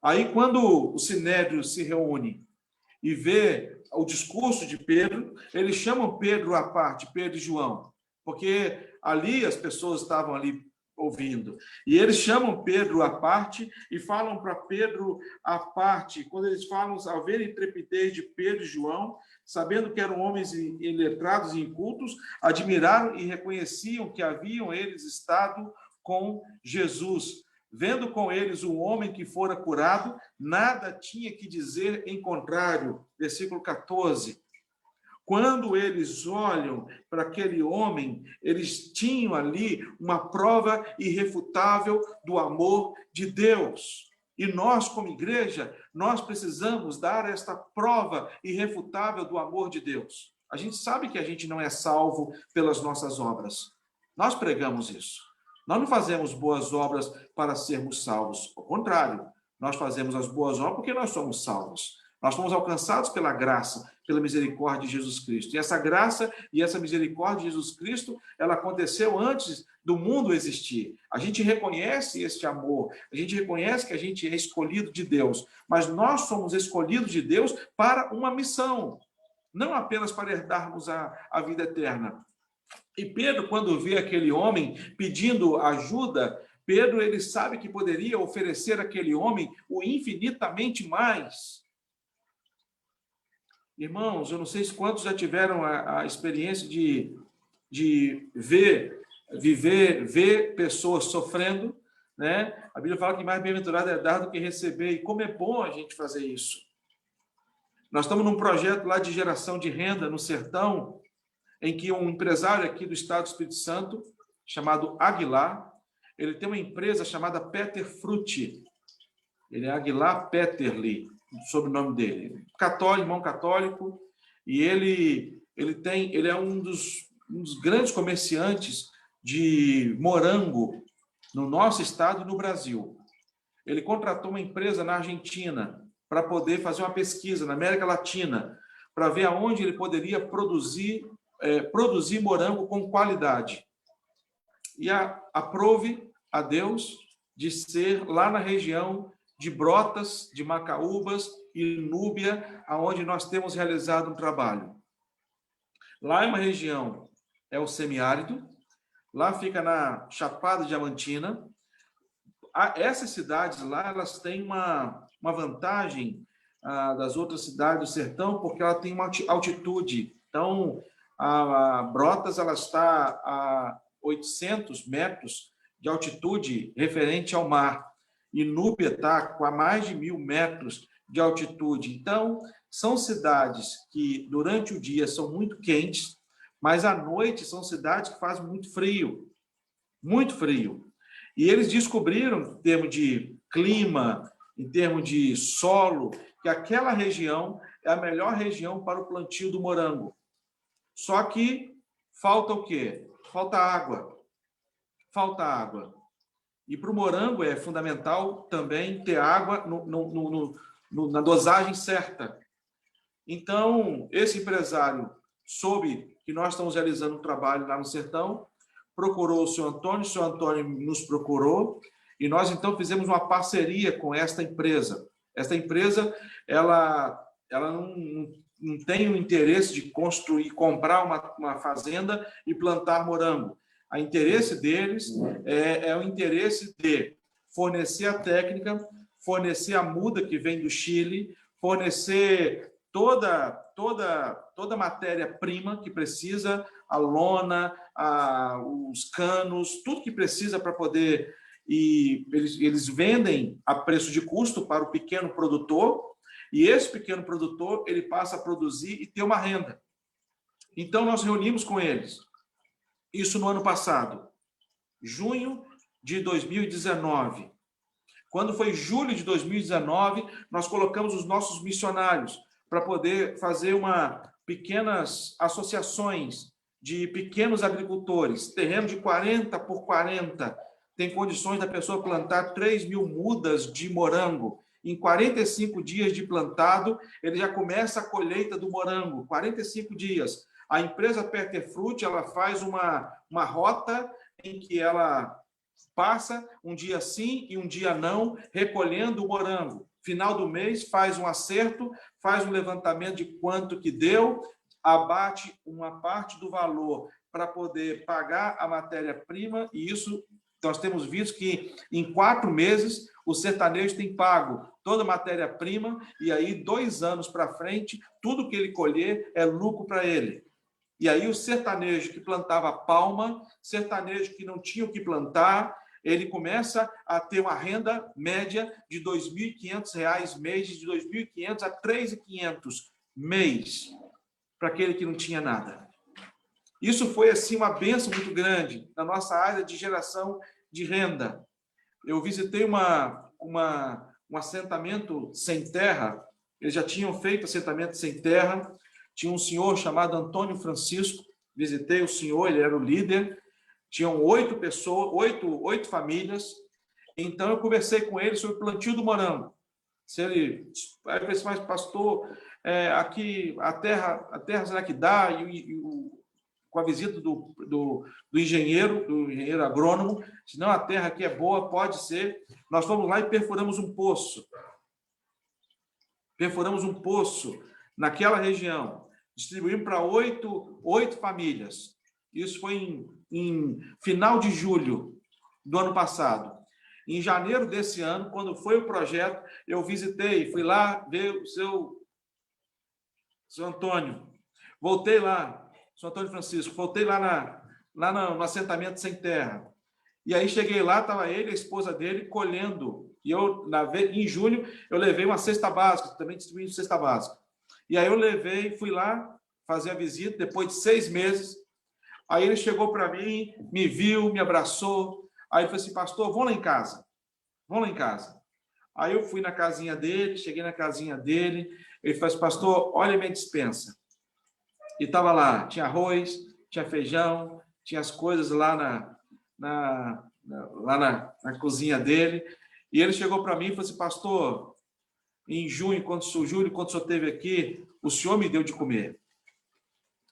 Aí, quando o Sinédrio se reúne e vê o discurso de Pedro, eles chamam Pedro à parte, Pedro e João, porque ali as pessoas estavam ali ouvindo. E eles chamam Pedro à parte e falam para Pedro à parte, quando eles falam, ao ver a intrepidez de Pedro e João, sabendo que eram homens iletrados e incultos, admiraram e reconheciam que haviam eles estado com Jesus. Vendo com eles um homem que fora curado, nada tinha que dizer em contrário. Versículo 14. Quando eles olham para aquele homem, eles tinham ali uma prova irrefutável do amor de Deus. E nós, como igreja, nós precisamos dar esta prova irrefutável do amor de Deus. A gente sabe que a gente não é salvo pelas nossas obras. Nós pregamos isso. Nós não fazemos boas obras para sermos salvos. Ao contrário, nós fazemos as boas obras porque nós somos salvos. Nós fomos alcançados pela graça, pela misericórdia de Jesus Cristo. E essa graça e essa misericórdia de Jesus Cristo, ela aconteceu antes do mundo existir. A gente reconhece este amor, a gente reconhece que a gente é escolhido de Deus, mas nós somos escolhidos de Deus para uma missão, não apenas para herdarmos a vida eterna. E Pedro, quando vê aquele homem pedindo ajuda, Pedro, ele sabe que poderia oferecer àquele homem o infinitamente mais. Irmãos, eu não sei quantos já tiveram a experiência de ver pessoas sofrendo, né? A Bíblia fala que mais bem-aventurado é dar do que receber, e como é bom a gente fazer isso. Nós estamos num projeto lá de geração de renda no sertão, em que um empresário aqui do estado do Espírito Santo, chamado Aguilar, ele tem uma empresa chamada Peter Frutti. Ele é Aguilar Peterli, o sobrenome dele. Católico, irmão católico, e ele é um dos grandes comerciantes de morango no nosso estado e no Brasil. Ele contratou uma empresa na Argentina para poder fazer uma pesquisa na América Latina, para ver aonde ele poderia produzir morango com qualidade. E aprove a Deus de ser lá na região de Brotas, de Macaúbas e Núbia, aonde nós temos realizado um trabalho. Lá é uma região, é o semiárido, lá fica na Chapada Diamantina. Essas cidades lá, elas têm uma vantagem das outras cidades do sertão, porque ela tem uma altitude. Então, a Brotas, ela está a 800 metros de altitude referente ao mar. E Núbia está com a mais de 1.000 metros de altitude. Então, são cidades que, durante o dia, são muito quentes, mas à noite são cidades que fazem muito frio. Muito frio. E eles descobriram, em termos de clima, em termos de solo, que aquela região é a melhor região para o plantio do morango. Só que falta o quê? Falta água. Falta água. E para o morango é fundamental também ter água na dosagem certa. Então, esse empresário soube que nós estamos realizando um trabalho lá no sertão, procurou o senhor Antônio nos procurou, e nós, então, fizemos uma parceria com esta empresa. Esta empresa, ela não tem o interesse de comprar uma fazenda e plantar morango. O interesse deles é o interesse de fornecer a técnica, fornecer a muda que vem do Chile, fornecer toda a matéria-prima que precisa, a lona, os canos, tudo que precisa para poder... E eles vendem a preço de custo para o pequeno produtor, e esse pequeno produtor ele passa a produzir e ter uma renda. Então, nós reunimos com eles. Isso no ano passado, junho de 2019. Quando foi julho de 2019, nós colocamos os nossos missionários para poder fazer pequenas associações de pequenos agricultores, terreno de 40 por 40, tem condições da pessoa plantar 3.000 mudas de morango. Em 45 dias de plantado, ele já começa a colheita do morango, 45 dias. A empresa Pertefruti, ela faz uma rota em que ela passa um dia sim e um dia não, recolhendo o morango. Final do mês, faz um acerto, faz um levantamento de quanto que deu, abate uma parte do valor para poder pagar a matéria-prima, e isso nós temos visto que em 4 meses o sertanejo tem pago toda a matéria-prima, e aí 2 anos para frente, tudo que ele colher é lucro para ele. E aí o sertanejo que plantava palma, sertanejo que não tinha o que plantar, ele começa a ter uma renda média de R$ 2.500 mês, de R$ 2.500 a R$ 3.500 mês, para aquele que não tinha nada. Isso foi, assim, uma bênção muito grande na nossa área de geração de renda. Eu visitei um assentamento sem terra, eles já tinham feito assentamento sem terra, tinha um senhor chamado Antônio Francisco, visitei o senhor, ele era o líder, tinham 8 pessoas, 8 famílias, então eu conversei com ele sobre o plantio do morango. Aí eu falei, mas pastor, aqui a terra será que dá? Com a visita do engenheiro agrônomo, se não, a terra aqui é boa, pode ser. Nós fomos lá e perfuramos um poço. Perfuramos um poço naquela região. Distribuímos para 8 famílias. Isso foi em final de julho do ano passado. Em janeiro desse ano, quando foi o projeto, eu visitei, fui lá ver o seu Antônio. Voltei lá, São Antônio Francisco, voltei lá no assentamento sem terra. E aí cheguei lá, estava ele e a esposa dele colhendo. E eu, em julho, eu levei uma cesta básica, também distribuindo cesta básica. E aí eu fui lá fazer a visita, depois de 6 meses. Aí ele chegou para mim, me viu, me abraçou. Aí ele falou assim, pastor, vamos lá em casa. Vamos lá em casa. Aí eu fui na casinha dele, cheguei na casinha dele. Ele falou assim, pastor, olha a minha despensa. E estava lá, tinha arroz, tinha feijão, tinha as coisas lá na cozinha dele. E ele chegou para mim e falou assim, pastor, em julho, quando o senhor esteve aqui, o senhor me deu de comer.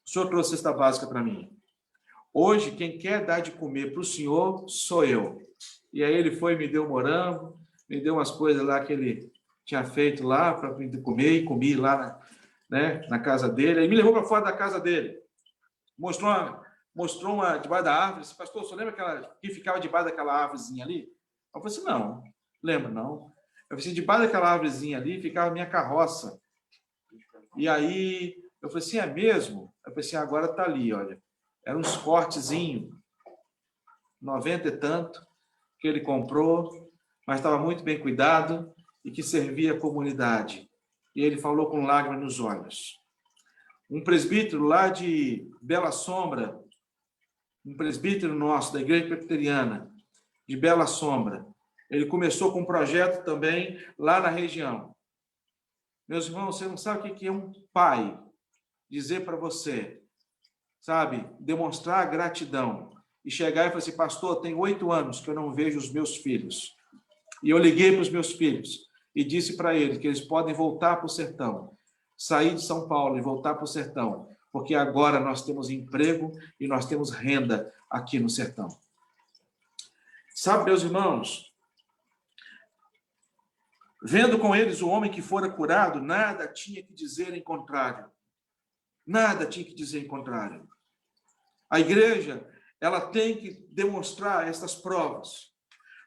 O senhor trouxe cesta básica para mim. Hoje, quem quer dar de comer para o senhor sou eu. E aí ele foi e me deu morango, me deu umas coisas lá que ele tinha feito lá para comer, e comi lá na casa dele. Aí me levou para fora da casa dele. Mostrou uma debaixo da árvore. Disse, pastor, você lembra que ficava debaixo daquela árvorezinha ali? Eu falei assim, não, lembro não. Eu falei assim, debaixo daquela árvorezinha ali ficava a minha carroça. E aí eu falei assim, é mesmo? Eu falei assim, agora está ali, olha. Eram uns cortezinhos, 90 e tanto, que ele comprou, mas estava muito bem cuidado e que servia a comunidade. E ele falou com lágrimas nos olhos. Um presbítero lá de Bela Sombra, um presbítero nosso, da Igreja Presbiteriana, de Bela Sombra, ele começou com um projeto também lá na região. Meus irmãos, você não sabe o que é um pai dizer para você, sabe, demonstrar gratidão e chegar e falar assim, pastor, tem 8 anos que eu não vejo os meus filhos. E eu liguei para os meus filhos e disse para eles que eles podem voltar para o sertão, sair de São Paulo e voltar para o sertão, porque agora nós temos emprego e nós temos renda aqui no sertão. Sabe, meus irmãos, vendo com eles o homem que fora curado, nada tinha que dizer em contrário. Nada tinha que dizer em contrário. A igreja, ela tem que demonstrar estas provas.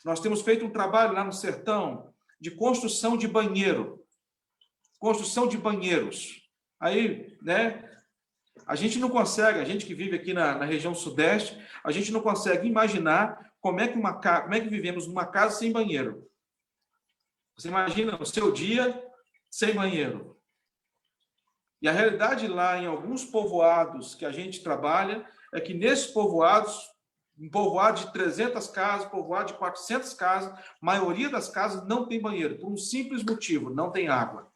Nós temos feito um trabalho lá no sertão de construção de banheiro. Construção de banheiros. Aí, né, a gente não consegue, a gente que vive aqui na região sudeste, a gente não consegue imaginar como é que vivemos numa casa sem banheiro. Você imagina o seu dia sem banheiro. E a realidade lá em alguns povoados que a gente trabalha é que nesses povoados, um povoado de 300 casas, povoado de 400 casas, a maioria das casas não tem banheiro, por um simples motivo, não tem água.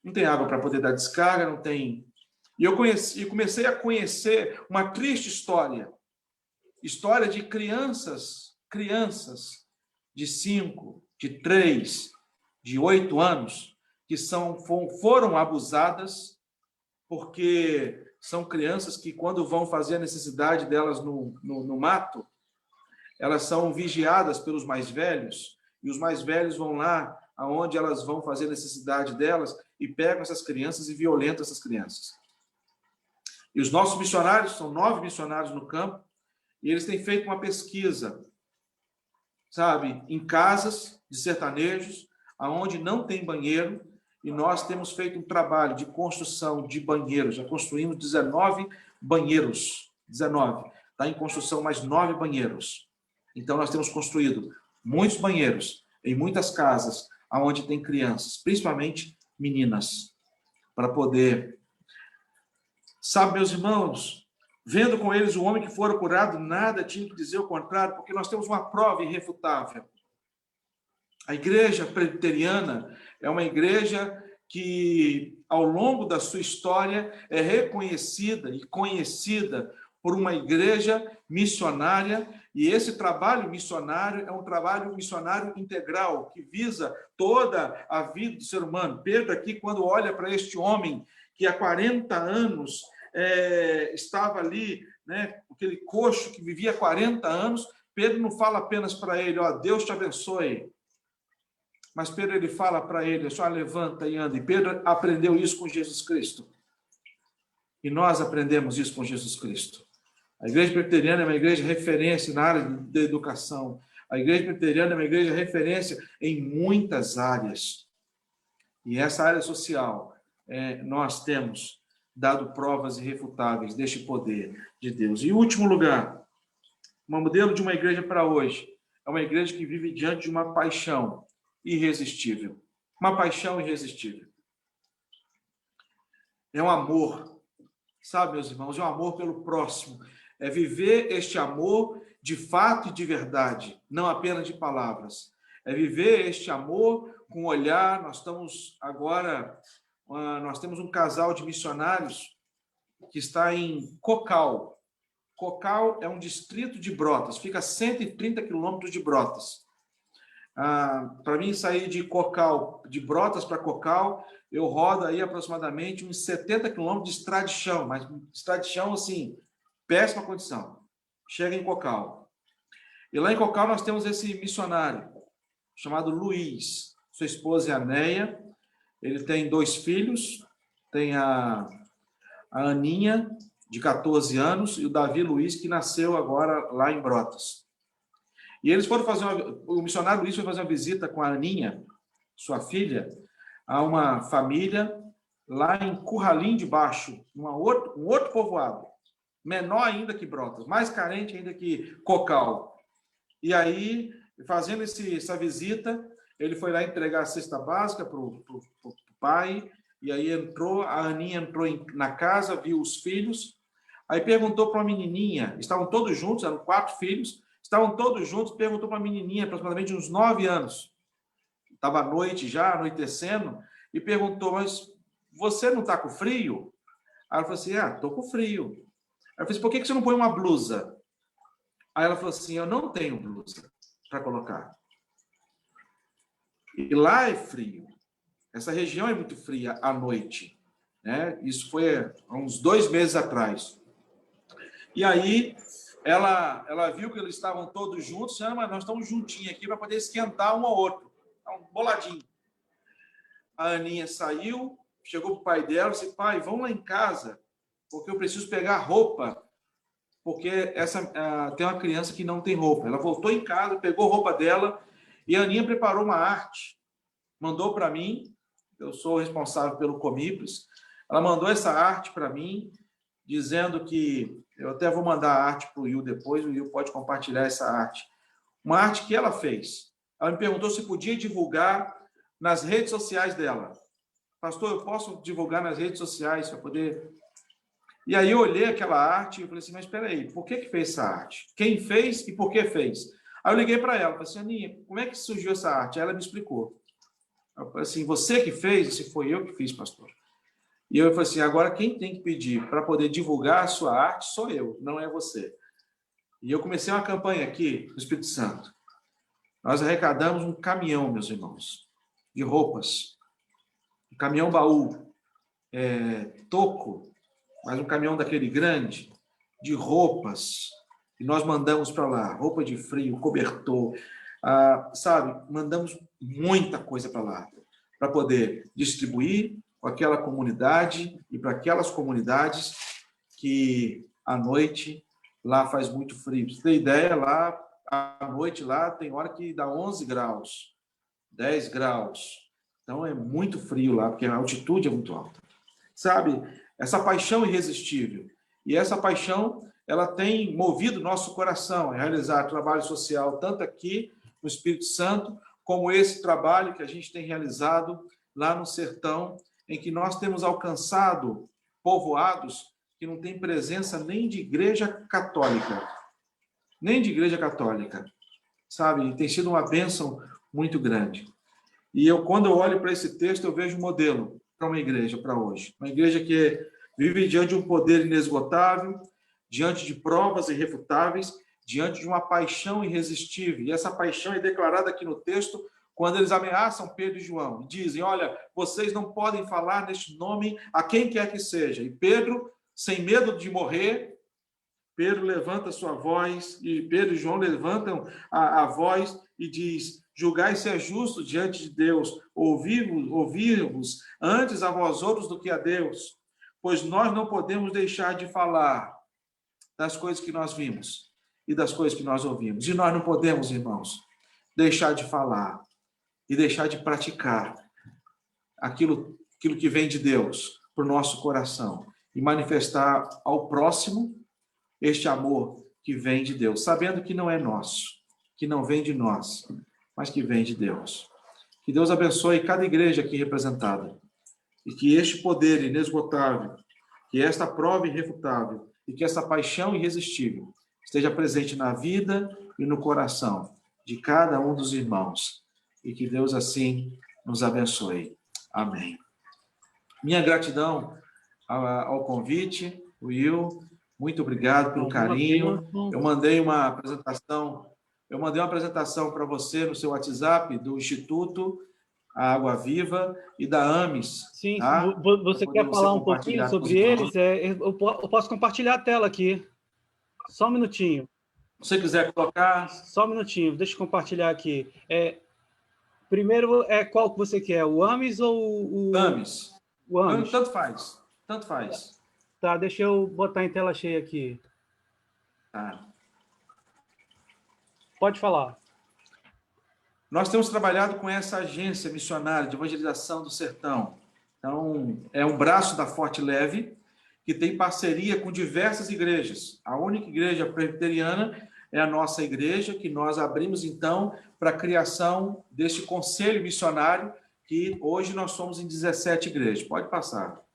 Não tem água para poder dar descarga, não tem... E eu comecei a conhecer uma triste história. História de crianças de 5, de 3, de 8 anos, que foram abusadas, porque são crianças que, quando vão fazer a necessidade delas no mato, elas são vigiadas pelos mais velhos, e os mais velhos vão lá aonde elas vão fazer a necessidade delas e pegam essas crianças e violentam essas crianças. E os nossos missionários, são 9 missionários no campo, e eles têm feito uma pesquisa, sabe, em casas de sertanejos, aonde não tem banheiro, e nós temos feito um trabalho de construção de banheiros, já construímos 19 banheiros, 19, está em construção mais 9 banheiros. Então, nós temos construído muitos banheiros em muitas casas, aonde tem crianças, principalmente meninas, para poder... Sabe, meus irmãos, vendo com eles o homem que fora curado, nada tinha que dizer o contrário, porque nós temos uma prova irrefutável. A igreja presbiteriana é uma igreja que, ao longo da sua história, é reconhecida e conhecida por uma igreja missionária, e esse trabalho missionário é um trabalho missionário integral, que visa toda a vida do ser humano. Pedro aqui, quando olha para este homem que há 40 anos estava ali, né, aquele coxo que vivia 40 anos, Pedro não fala apenas para ele, ó, Deus te abençoe, mas Pedro ele fala para ele, só levanta e anda. E Pedro aprendeu isso com Jesus Cristo. E nós aprendemos isso com Jesus Cristo. A igreja presbiteriana é uma igreja referência na área da educação. A igreja presbiteriana é uma igreja referência em muitas áreas. E essa área social, nós temos dado provas irrefutáveis deste poder de Deus. E, em último lugar, um modelo de uma igreja para hoje é uma igreja que vive diante de uma paixão irresistível. Uma paixão irresistível. É um amor, sabe, meus irmãos? É um amor pelo próximo. É viver este amor de fato e de verdade, não apenas de palavras. É viver este amor com olhar. Nós estamos agora... Nós temos um casal de missionários que está em Cocal. Cocal é um distrito de Brotas, fica a 130 quilômetros de Brotas. Para mim, sair de Cocal, de Brotas para Cocal, eu rodo aí aproximadamente uns 70 quilômetros de estrada de chão, mas estrada de chão, assim, péssima condição. Chega em Cocal. E lá em Cocal nós temos esse missionário, chamado Luiz. Sua esposa é a Neia. Ele tem 2 filhos, tem a Aninha, de 14 anos, e o Davi Luiz, que nasceu agora lá em Brotas. E eles foram fazer o missionário Luiz foi fazer uma visita com a Aninha, sua filha, a uma família lá em Curralim de Baixo, um outro povoado, menor ainda que Brotas, mais carente ainda que Cocal. E aí, fazendo essa visita, ele foi lá entregar a cesta básica para o pai, e aí a Aninha entrou na casa, viu os filhos, aí perguntou para uma menininha, estavam todos juntos, eram 4 filhos, estavam todos juntos, perguntou para uma menininha, aproximadamente uns 9 anos, estava à noite já, anoitecendo, e perguntou, mas você não está com frio? Aí ela falou assim, estou com frio. Aí eu falei assim, por que você não põe uma blusa? Aí ela falou assim, eu não tenho blusa para colocar. E lá é frio. Essa região é muito fria à noite. né? Isso foi há uns 2 meses atrás. E aí ela viu que eles estavam todos juntos, mas nós estamos juntinhos aqui para poder esquentar um ao outro. Tá um boladinho. A Aninha saiu, chegou para o pai dela e disse: pai, vamos lá em casa, porque eu preciso pegar roupa, porque tem uma criança que não tem roupa. Ela voltou em casa, pegou roupa dela, e a Aninha preparou uma arte, mandou para mim, eu sou responsável pelo Comipres, ela mandou essa arte para mim, dizendo que, eu até vou mandar a arte para o Will depois, o Will pode compartilhar essa arte. Uma arte que ela fez. Ela me perguntou se podia divulgar nas redes sociais dela. Pastor, eu posso divulgar nas redes sociais para poder... E aí eu olhei aquela arte e falei assim, mas espera aí, por que fez essa arte? Quem fez e por que fez? Aí eu liguei para ela, falei assim, Aninha, como é que surgiu essa arte? Aí ela me explicou. Eu falei assim, você que fez? Se foi eu que fiz, pastor. E eu falei assim, agora quem tem que pedir para poder divulgar a sua arte sou eu, não é você. E eu comecei uma campanha aqui no Espírito Santo. Nós arrecadamos um caminhão, meus irmãos, de roupas. Um caminhão baú, toco, mas um caminhão daquele grande, de roupas. E nós mandamos para lá, roupa de frio, cobertor, sabe? Mandamos muita coisa para lá, para poder distribuir com aquela comunidade e para aquelas comunidades que à noite lá faz muito frio. Pra você ter ideia, lá à noite lá tem hora que dá 11 graus, 10 graus. Então é muito frio lá, porque a altitude é muito alta. Sabe? Essa paixão irresistível. E essa paixão, ela tem movido nosso coração a realizar trabalho social, tanto aqui no Espírito Santo, como esse trabalho que a gente tem realizado lá no sertão, em que nós temos alcançado povoados que não têm presença nem de igreja católica. Nem de igreja católica. Sabe? E tem sido uma bênção muito grande. E quando eu olho para esse texto, eu vejo um modelo para uma igreja, para hoje. Uma igreja que vive diante de um poder inesgotável, diante de provas irrefutáveis, diante de uma paixão irresistível. E essa paixão é declarada aqui no texto quando eles ameaçam Pedro e João. E dizem, olha, vocês não podem falar neste nome a quem quer que seja. E Pedro, sem medo de morrer, Pedro levanta sua voz, e Pedro e João levantam a voz e diz, julgai se é justo diante de Deus, ouvir-vos antes a vós outros do que a Deus, pois nós não podemos deixar de falar das coisas que nós vimos e das coisas que nós ouvimos. E nós não podemos, irmãos, deixar de falar e deixar de praticar aquilo que vem de Deus para o nosso coração e manifestar ao próximo este amor que vem de Deus, sabendo que não é nosso, que não vem de nós, mas que vem de Deus. Que Deus abençoe cada igreja aqui representada e que este poder inesgotável, que esta prova irrefutável e que essa paixão irresistível esteja presente na vida e no coração de cada um dos irmãos e que Deus assim nos abençoe. Amém. Minha gratidão ao convite, Will, muito obrigado pelo carinho. Eu mandei uma apresentação para você no seu WhatsApp do Instituto A Água Viva e da AMES. Sim, tá? Você quer falar um pouquinho sobre eles? Eu posso compartilhar a tela aqui. Só um minutinho. Se você quiser colocar... Só um minutinho, deixa eu compartilhar aqui. Primeiro, qual que você quer? O AMES ou o... AMES. O AMES. Tanto faz. Tanto faz. Tá, deixa eu botar em tela cheia aqui. Tá. Pode falar. Nós temos trabalhado com essa agência missionária de evangelização do sertão. Então, é um braço da Forte Leve, que tem parceria com diversas igrejas. A única igreja presbiteriana é a nossa igreja, que nós abrimos, então, para a criação deste conselho missionário, que hoje nós somos em 17 igrejas. Pode passar.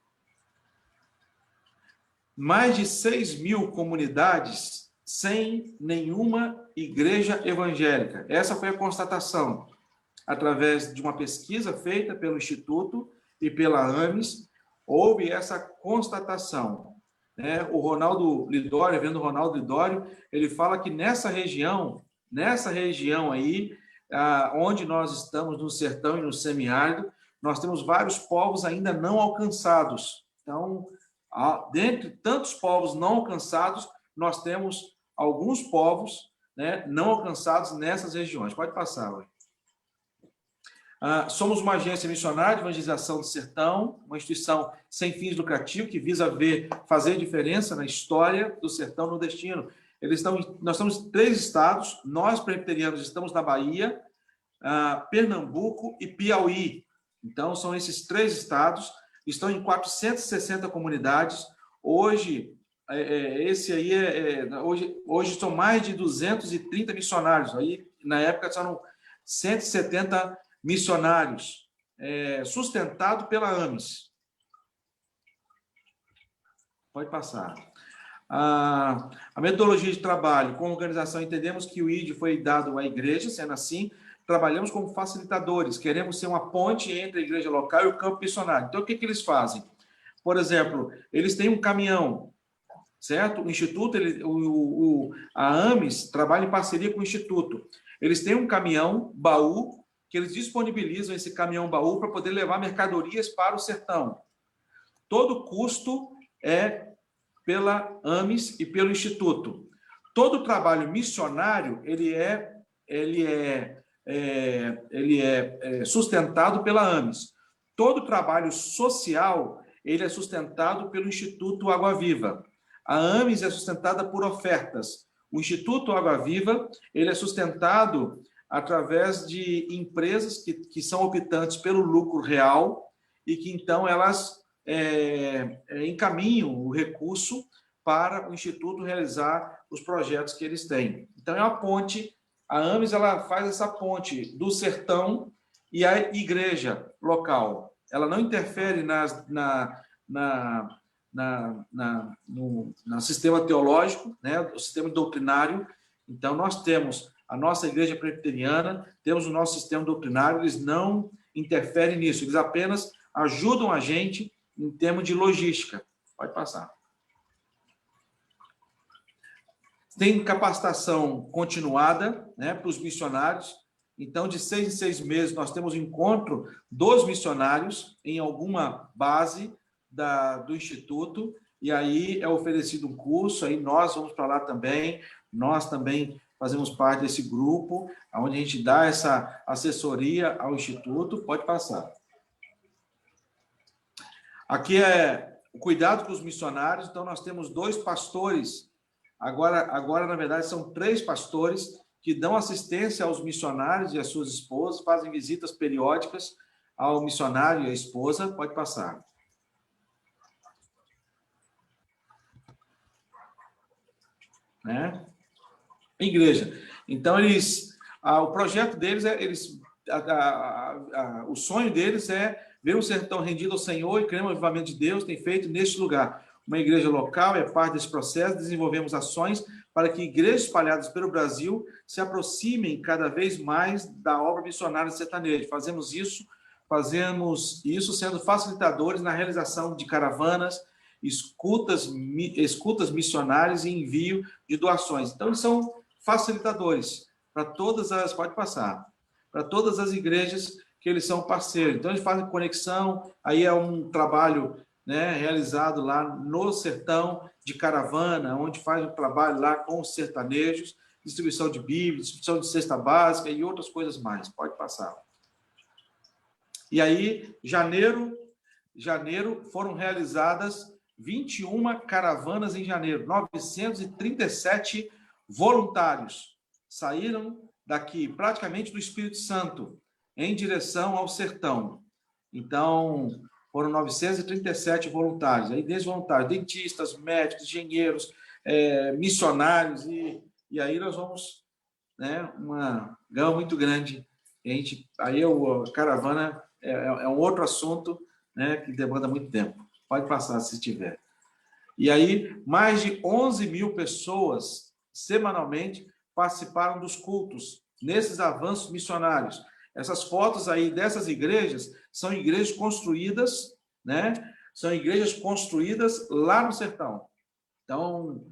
Mais de 6.000 comunidades sem nenhuma igreja evangélica. Essa foi a constatação, através de uma pesquisa feita pelo Instituto e pela AMES, houve essa constatação. Né? O Ronaldo Lidório, vendo o Ronaldo Lidório, ele fala que nessa região aí, onde nós estamos, no sertão e no semiárido, nós temos vários povos ainda não alcançados. Então, dentre tantos povos não alcançados, nós temos alguns povos, né, não alcançados nessas regiões. Pode passar, Rui. Somos uma agência missionária de evangelização do sertão, uma instituição sem fins lucrativos que visa fazer diferença na história do sertão nordestino. Nós estamos em 3 estados, nós presbiterianos estamos na Bahia, Pernambuco e Piauí. Então, são esses 3 estados, estão em 460 comunidades. Hoje, hoje são mais de 230 missionários. Aí, na época, eram 170 missionários, sustentado pela AMES. Pode passar. A metodologia de trabalho com a organização, entendemos que o ID foi dado à igreja, sendo assim, trabalhamos como facilitadores, queremos ser uma ponte entre a igreja local e o campo missionário. Então, o que eles fazem? Por exemplo, eles têm um caminhão, certo? O Instituto, a AMES trabalha em parceria com o Instituto. Eles têm um caminhão, baú, que eles disponibilizam esse caminhão-baú para poder levar mercadorias para o sertão. Todo o custo é pela AMES e pelo Instituto. Todo o trabalho missionário, ele é sustentado pela AMES. Todo o trabalho social, ele é sustentado pelo Instituto Água Viva. A AMES é sustentada por ofertas. O Instituto Água Viva, ele é sustentado através de empresas que são optantes pelo lucro real e que, então, elas encaminham o recurso para o Instituto realizar os projetos que eles têm. Então, é uma ponte, a AMES ela faz essa ponte do sertão e a igreja local. Ela não interfere no sistema teológico, né, o sistema doutrinário. Então, nós temos a nossa igreja presbiteriana, temos o nosso sistema doutrinário, eles não interferem nisso, eles apenas ajudam a gente em termos de logística. Pode passar. Tem capacitação continuada, né, para os missionários. Então, de 6 em 6 meses, nós temos encontro dos missionários em alguma base do Instituto, e aí é oferecido um curso, aí nós vamos para lá também, nós também fazemos parte desse grupo, onde a gente dá essa assessoria ao Instituto. Pode passar. Aqui é o cuidado com os missionários. Então, nós temos 2 pastores, agora na verdade, são 3 pastores que dão assistência aos missionários e às suas esposas, fazem visitas periódicas ao missionário e à esposa. Pode passar. Né? Igreja. Então, o projeto deles o sonho deles é ver um sertão rendido ao Senhor e cremos no avivamento de Deus tem feito neste lugar. Uma igreja local é parte desse processo, desenvolvemos ações para que igrejas espalhadas pelo Brasil se aproximem cada vez mais da obra missionária sertaneja. Fazemos isso sendo facilitadores na realização de caravanas, escutas missionárias e envio de doações. Então, eles são facilitadores para todas as... Pode passar. Para todas as igrejas que eles são parceiros. Então, eles fazem conexão, aí é um trabalho, né, realizado lá no sertão de caravana, onde faz um trabalho lá com os sertanejos, distribuição de Bíblia, distribuição de cesta básica e outras coisas mais. Pode passar. E aí, janeiro foram realizadas 21 caravanas em janeiro, 937 voluntários saíram daqui, praticamente do Espírito Santo, em direção ao sertão. Então, foram 937 voluntários. Aí, desde voluntários, dentistas, médicos, engenheiros, missionários, e aí nós vamos, né, uma gama muito grande. Aí a caravana é um outro assunto, né, que demanda muito tempo. Pode passar, se tiver. E aí, mais de 11 mil pessoas, semanalmente, participaram dos cultos, nesses avanços missionários. Essas fotos aí dessas igrejas são igrejas construídas, né? São igrejas construídas lá no sertão. Então,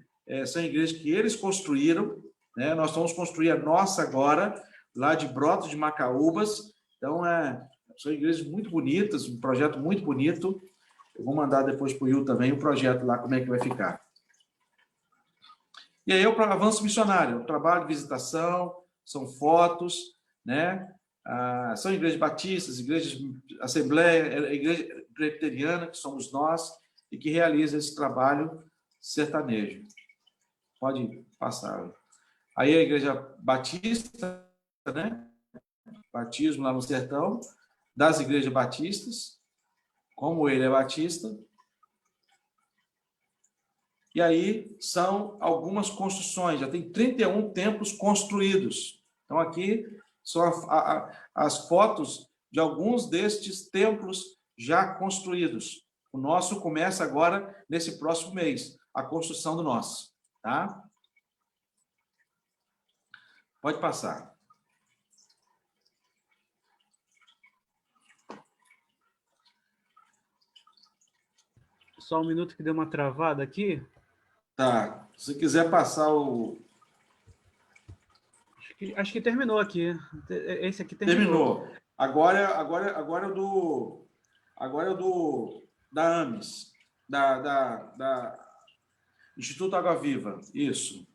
são igrejas que eles construíram, né? Nós vamos construir a nossa agora, lá de Brotas de Macaúbas. Então, são igrejas muito bonitas, um projeto muito bonito. Eu vou mandar depois para o Will também o projeto lá, como é que vai ficar. E aí o avanço missionário, o trabalho de visitação, são fotos, né? São igrejas batistas, igrejas assembleia, a igreja presbiteriana, que somos nós, e que realiza esse trabalho sertanejo. Pode passar. Aí a igreja batista, né? Batismo lá no sertão, das igrejas batistas, como ele é batista. E aí são algumas construções, já tem 31 templos construídos. Então aqui são as fotos de alguns destes templos já construídos. O nosso começa agora, nesse próximo mês, a construção do nosso. Tá? Pode passar. Só um minuto que deu uma travada aqui. Tá. Se quiser passar o... Acho que terminou aqui. Esse aqui terminou. Agora é o da AMES, da Instituto Água Viva. Isso.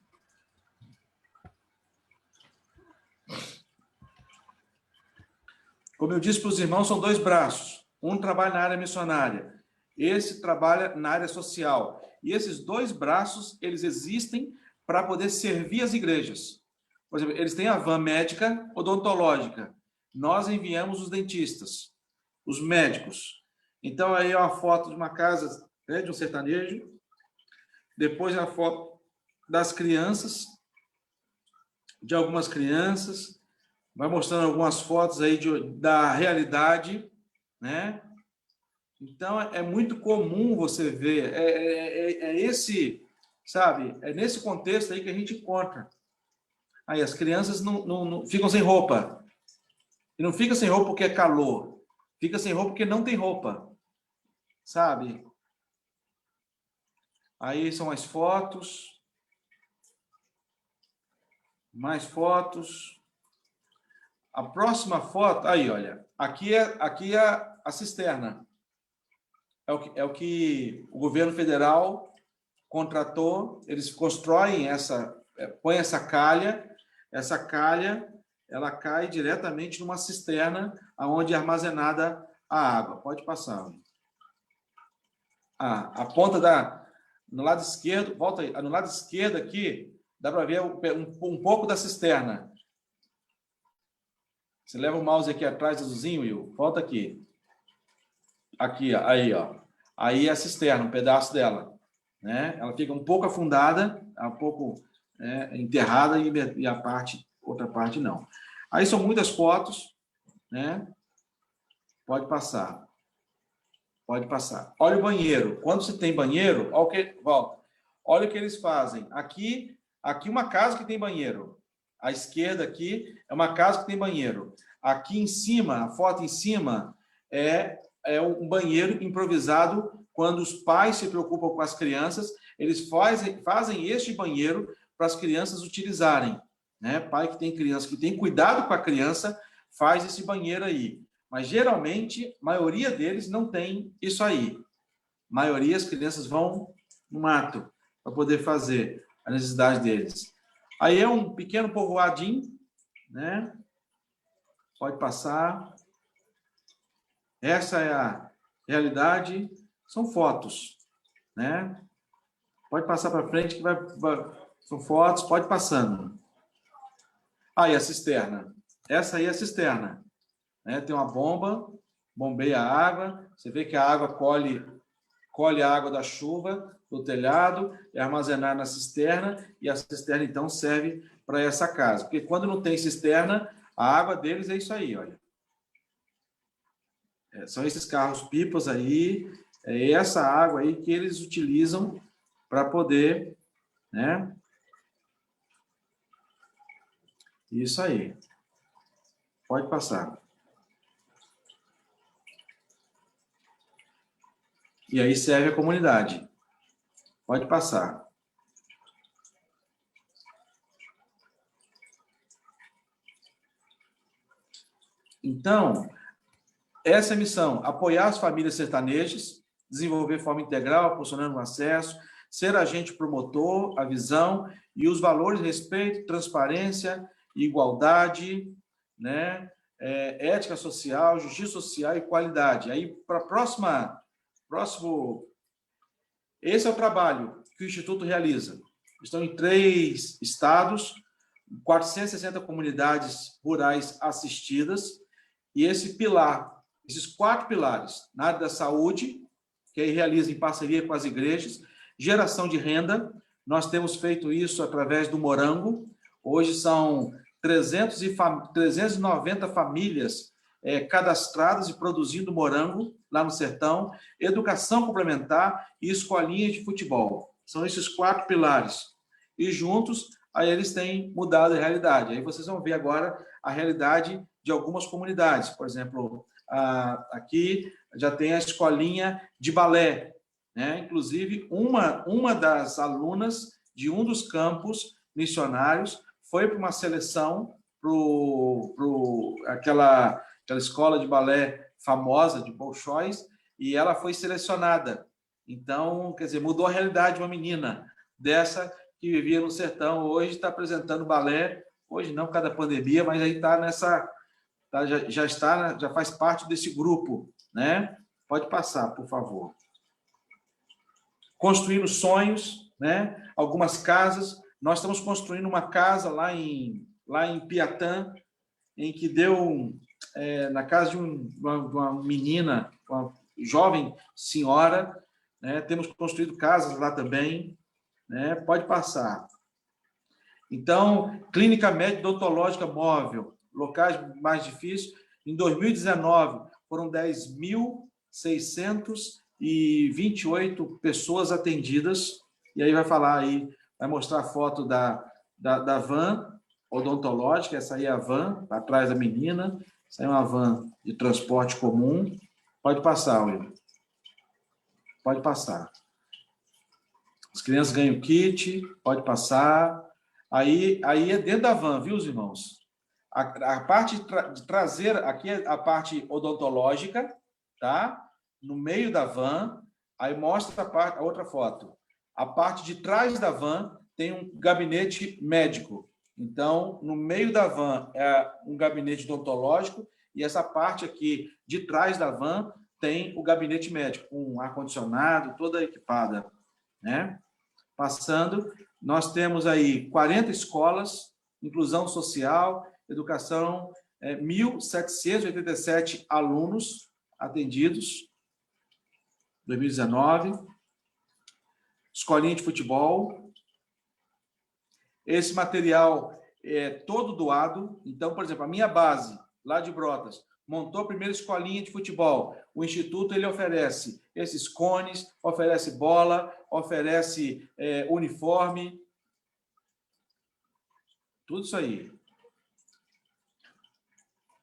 Como eu disse para os irmãos, são 2 braços. Um trabalha na área missionária. Esse trabalha na área social. E esses 2 braços, eles existem para poder servir as igrejas. Por exemplo, eles têm a van médica odontológica. Nós enviamos os dentistas, os médicos. Então, aí é uma foto de uma casa, né, de um sertanejo. Depois, a foto das crianças, de algumas crianças. Vai mostrando algumas fotos aí da realidade, né? Então, é muito comum você ver, esse, sabe, é nesse contexto aí que a gente encontra. Aí as crianças não ficam sem roupa. E não fica sem roupa porque é calor. Fica sem roupa porque não tem roupa. Sabe? Aí são as fotos. Mais fotos. A próxima foto, aí, olha. Aqui é a cisterna. É o que o governo federal contratou, eles constroem põe essa calha, ela cai diretamente numa cisterna onde é armazenada a água. Pode passar. A ponta no lado esquerdo, volta aí, no lado esquerdo aqui, dá para ver um pouco da cisterna. Você leva o mouse aqui atrás, azulzinho, Will, volta aqui. Aqui, ó, aí, ó. Aí é a cisterna, um pedaço dela, né? Ela fica um pouco afundada, um pouco enterrada e outra parte não. Aí são muitas fotos, né? Pode passar. Pode passar. Olha o banheiro. Quando você tem banheiro, olha o que eles fazem. Aqui uma casa que tem banheiro. À esquerda aqui é uma casa que tem banheiro. Aqui em cima, a foto em cima é um banheiro improvisado. Quando os pais se preocupam com as crianças, eles fazem este banheiro para as crianças utilizarem, né? Pai que tem criança, que tem cuidado com a criança, faz esse banheiro aí. Mas, geralmente, a maioria deles não tem isso aí. A maioria, as crianças vão no mato para poder fazer a necessidade deles. Aí é um pequeno povoadinho, né? Pode passar. Essa é a realidade. São fotos, né? Pode passar para frente, que são fotos, pode passando. Aí a cisterna. Essa aí é a cisterna. Né? Tem uma bomba, bombeia a água. Você vê que a água colhe a água da chuva do telhado, é armazenada na cisterna, e a cisterna, então, serve para essa casa. Porque quando não tem cisterna, a água deles é isso aí, olha. São esses carros-pipas aí, é essa água aí que eles utilizam para poder, né? Isso aí. Pode passar. E aí serve a comunidade. Pode passar. Então, essa é a missão, apoiar as famílias sertanejas, desenvolver de forma integral, proporcionando o acesso, ser agente promotor, a visão e os valores de respeito, transparência, igualdade, né? Ética social, justiça social e qualidade. Aí, para próximo... Esse é o trabalho que o Instituto realiza. Estão em 3 estados, 460 comunidades rurais assistidas, e esse pilar, esses 4 pilares, na área da saúde, que aí realiza em parceria com as igrejas, geração de renda, nós temos feito isso através do Morango, hoje são 390 famílias cadastradas e produzindo morango lá no sertão, educação complementar e escolinhas de futebol. São esses 4 pilares. E juntos, aí eles têm mudado a realidade. Aí vocês vão ver agora a realidade de algumas comunidades. Por exemplo, aqui já tem a escolinha de balé, né? Inclusive, uma das alunas de um dos campos missionários foi para uma seleção para aquela escola de balé famosa de Bolshoi, e ela foi selecionada. Então, quer dizer, mudou a realidade de uma menina dessa que vivia no sertão, hoje está apresentando balé, hoje não, por causa da pandemia, mas aí está nessa... já faz parte desse grupo, né? Pode passar, por favor. Construindo sonhos, né? Algumas casas. Nós estamos construindo uma casa lá em Piatã, em que deu na casa de uma menina, uma jovem senhora, né? Temos construído casas lá também, né? Pode passar. Então, clínica médica odontológica móvel, locais mais difíceis. Em 2019, foram 10.628 pessoas atendidas, e aí vai falar aí, vai mostrar a foto da van odontológica, essa aí é a van, atrás da menina, essa aí é uma van de transporte comum. Pode passar, Will. Pode passar. As crianças ganham kit, pode passar. Aí é dentro da van, viu, os irmãos? A parte de traseira, aqui é a parte odontológica, tá? No meio da van, aí mostra a outra foto. A parte de trás da van tem um gabinete médico. Então, no meio da van é um gabinete odontológico, e essa parte aqui de trás da van tem o gabinete médico, com ar-condicionado, toda equipada, né? Passando, nós temos aí 40 escolas, inclusão social, educação, 1.787 alunos atendidos, 2019. Escolinha de futebol. Esse material é todo doado. Então, por exemplo, a minha base, lá de Brotas, montou a primeira escolinha de futebol. O Instituto ele oferece esses cones, oferece bola, oferece uniforme. Tudo isso aí.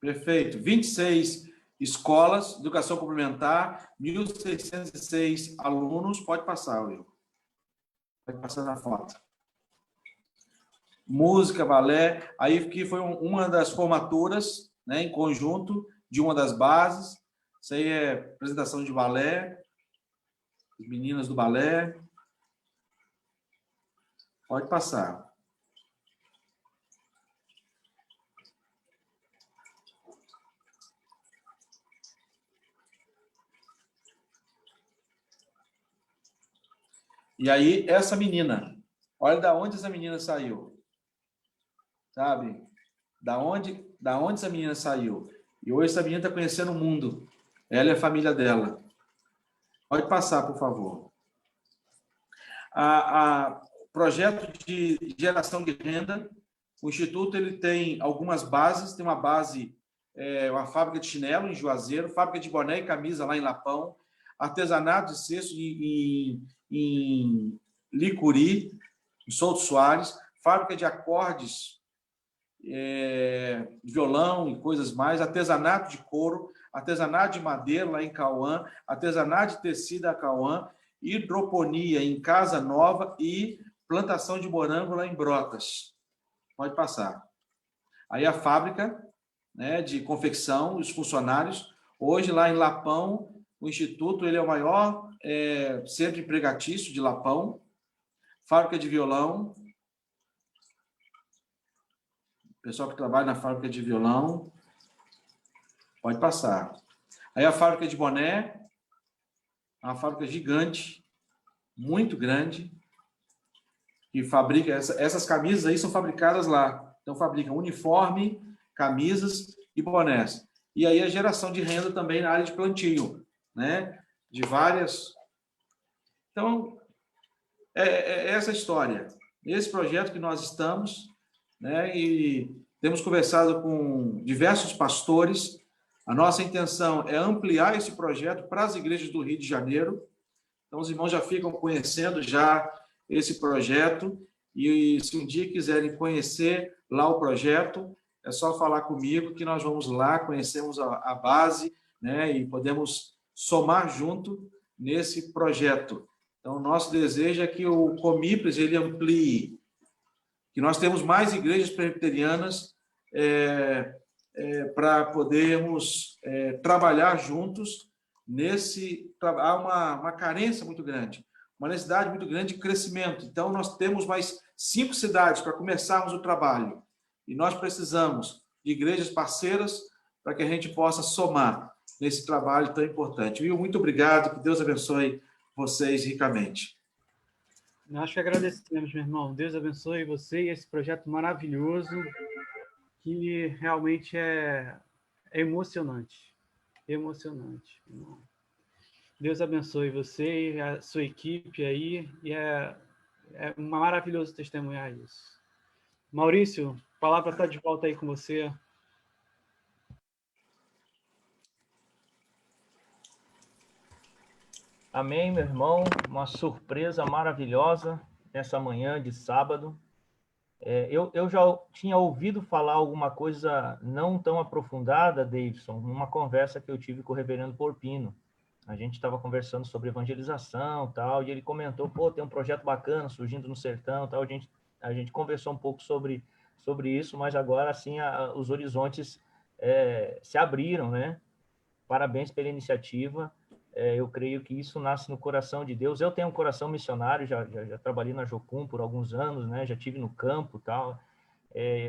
Perfeito. 26 escolas, educação complementar, 1.606 alunos. Pode passar, Will. Pode passar na foto. Música, balé. Aí aqui foi uma das formaturas, né, em conjunto, de uma das bases. Isso aí é apresentação de balé. As meninas do balé. Pode passar. E aí, essa menina, olha da onde essa menina saiu. Sabe? Da onde essa menina saiu. E hoje essa menina está conhecendo o mundo. Ela e a família dela. Pode passar, por favor. Projeto de geração de renda. O Instituto ele tem algumas bases. Tem uma base, uma fábrica de chinelo em Juazeiro, fábrica de boné e camisa lá em Lapão, artesanato de cesto em Licuri, em Souto Soares, fábrica de acordes, violão e coisas mais, artesanato de couro, artesanato de madeira lá em Cauã, artesanato de tecido em Cauã, hidroponia em Casa Nova e plantação de morango lá em Brotas. Pode passar. Aí a fábrica, né, de confecção, os funcionários, hoje lá em Lapão, O Instituto ele é o maior centro empregatício de Lapão, fábrica de violão, pessoal que trabalha na fábrica de violão, pode passar. Aí a fábrica de boné, uma fábrica gigante, muito grande, que fabrica, essas camisas aí são fabricadas lá. Então, fabricam uniforme, camisas e bonés. E aí a geração de renda também na área de plantio, né? De várias... Então, é essa história. Esse projeto que nós estamos, né? E temos conversado com diversos pastores. A nossa intenção é ampliar esse projeto para as igrejas do Rio de Janeiro. Então, os irmãos já ficam conhecendo já esse projeto, e se um dia quiserem conhecer lá o projeto, é só falar comigo que nós vamos lá, conhecemos a base, né, e podemos somar junto nesse projeto. Então, o nosso desejo é que o Comipres ele amplie, que nós temos mais igrejas presbiterianas para podermos trabalhar juntos nesse... Há uma carência muito grande, uma necessidade muito grande de crescimento. Então, nós temos mais 5 cidades para começarmos o trabalho. E nós precisamos de igrejas parceiras para que a gente possa somar nesse trabalho tão importante. Will, muito obrigado, que Deus abençoe vocês ricamente. Nós que agradecemos, meu irmão. Deus abençoe você e esse projeto maravilhoso, que realmente é emocionante. Emocionante, irmão. Deus abençoe você e a sua equipe aí, e é maravilhoso testemunhar isso. Maurício, a palavra está de volta aí com você. Amém, meu irmão. Uma surpresa maravilhosa nessa manhã de sábado. Eu já tinha ouvido falar alguma coisa não tão aprofundada, Davidson, numa conversa que eu tive com o reverendo Porpino. A gente estava conversando sobre evangelização, tal, e ele comentou, pô, tem um projeto bacana surgindo no sertão, tal. A gente conversou um pouco sobre isso, mas agora, assim, os horizontes se abriram, né? Parabéns pela iniciativa. Eu creio que isso nasce no coração de Deus. Eu tenho um coração missionário, já trabalhei na Jocum por alguns anos, né? Já estive no campo, tal.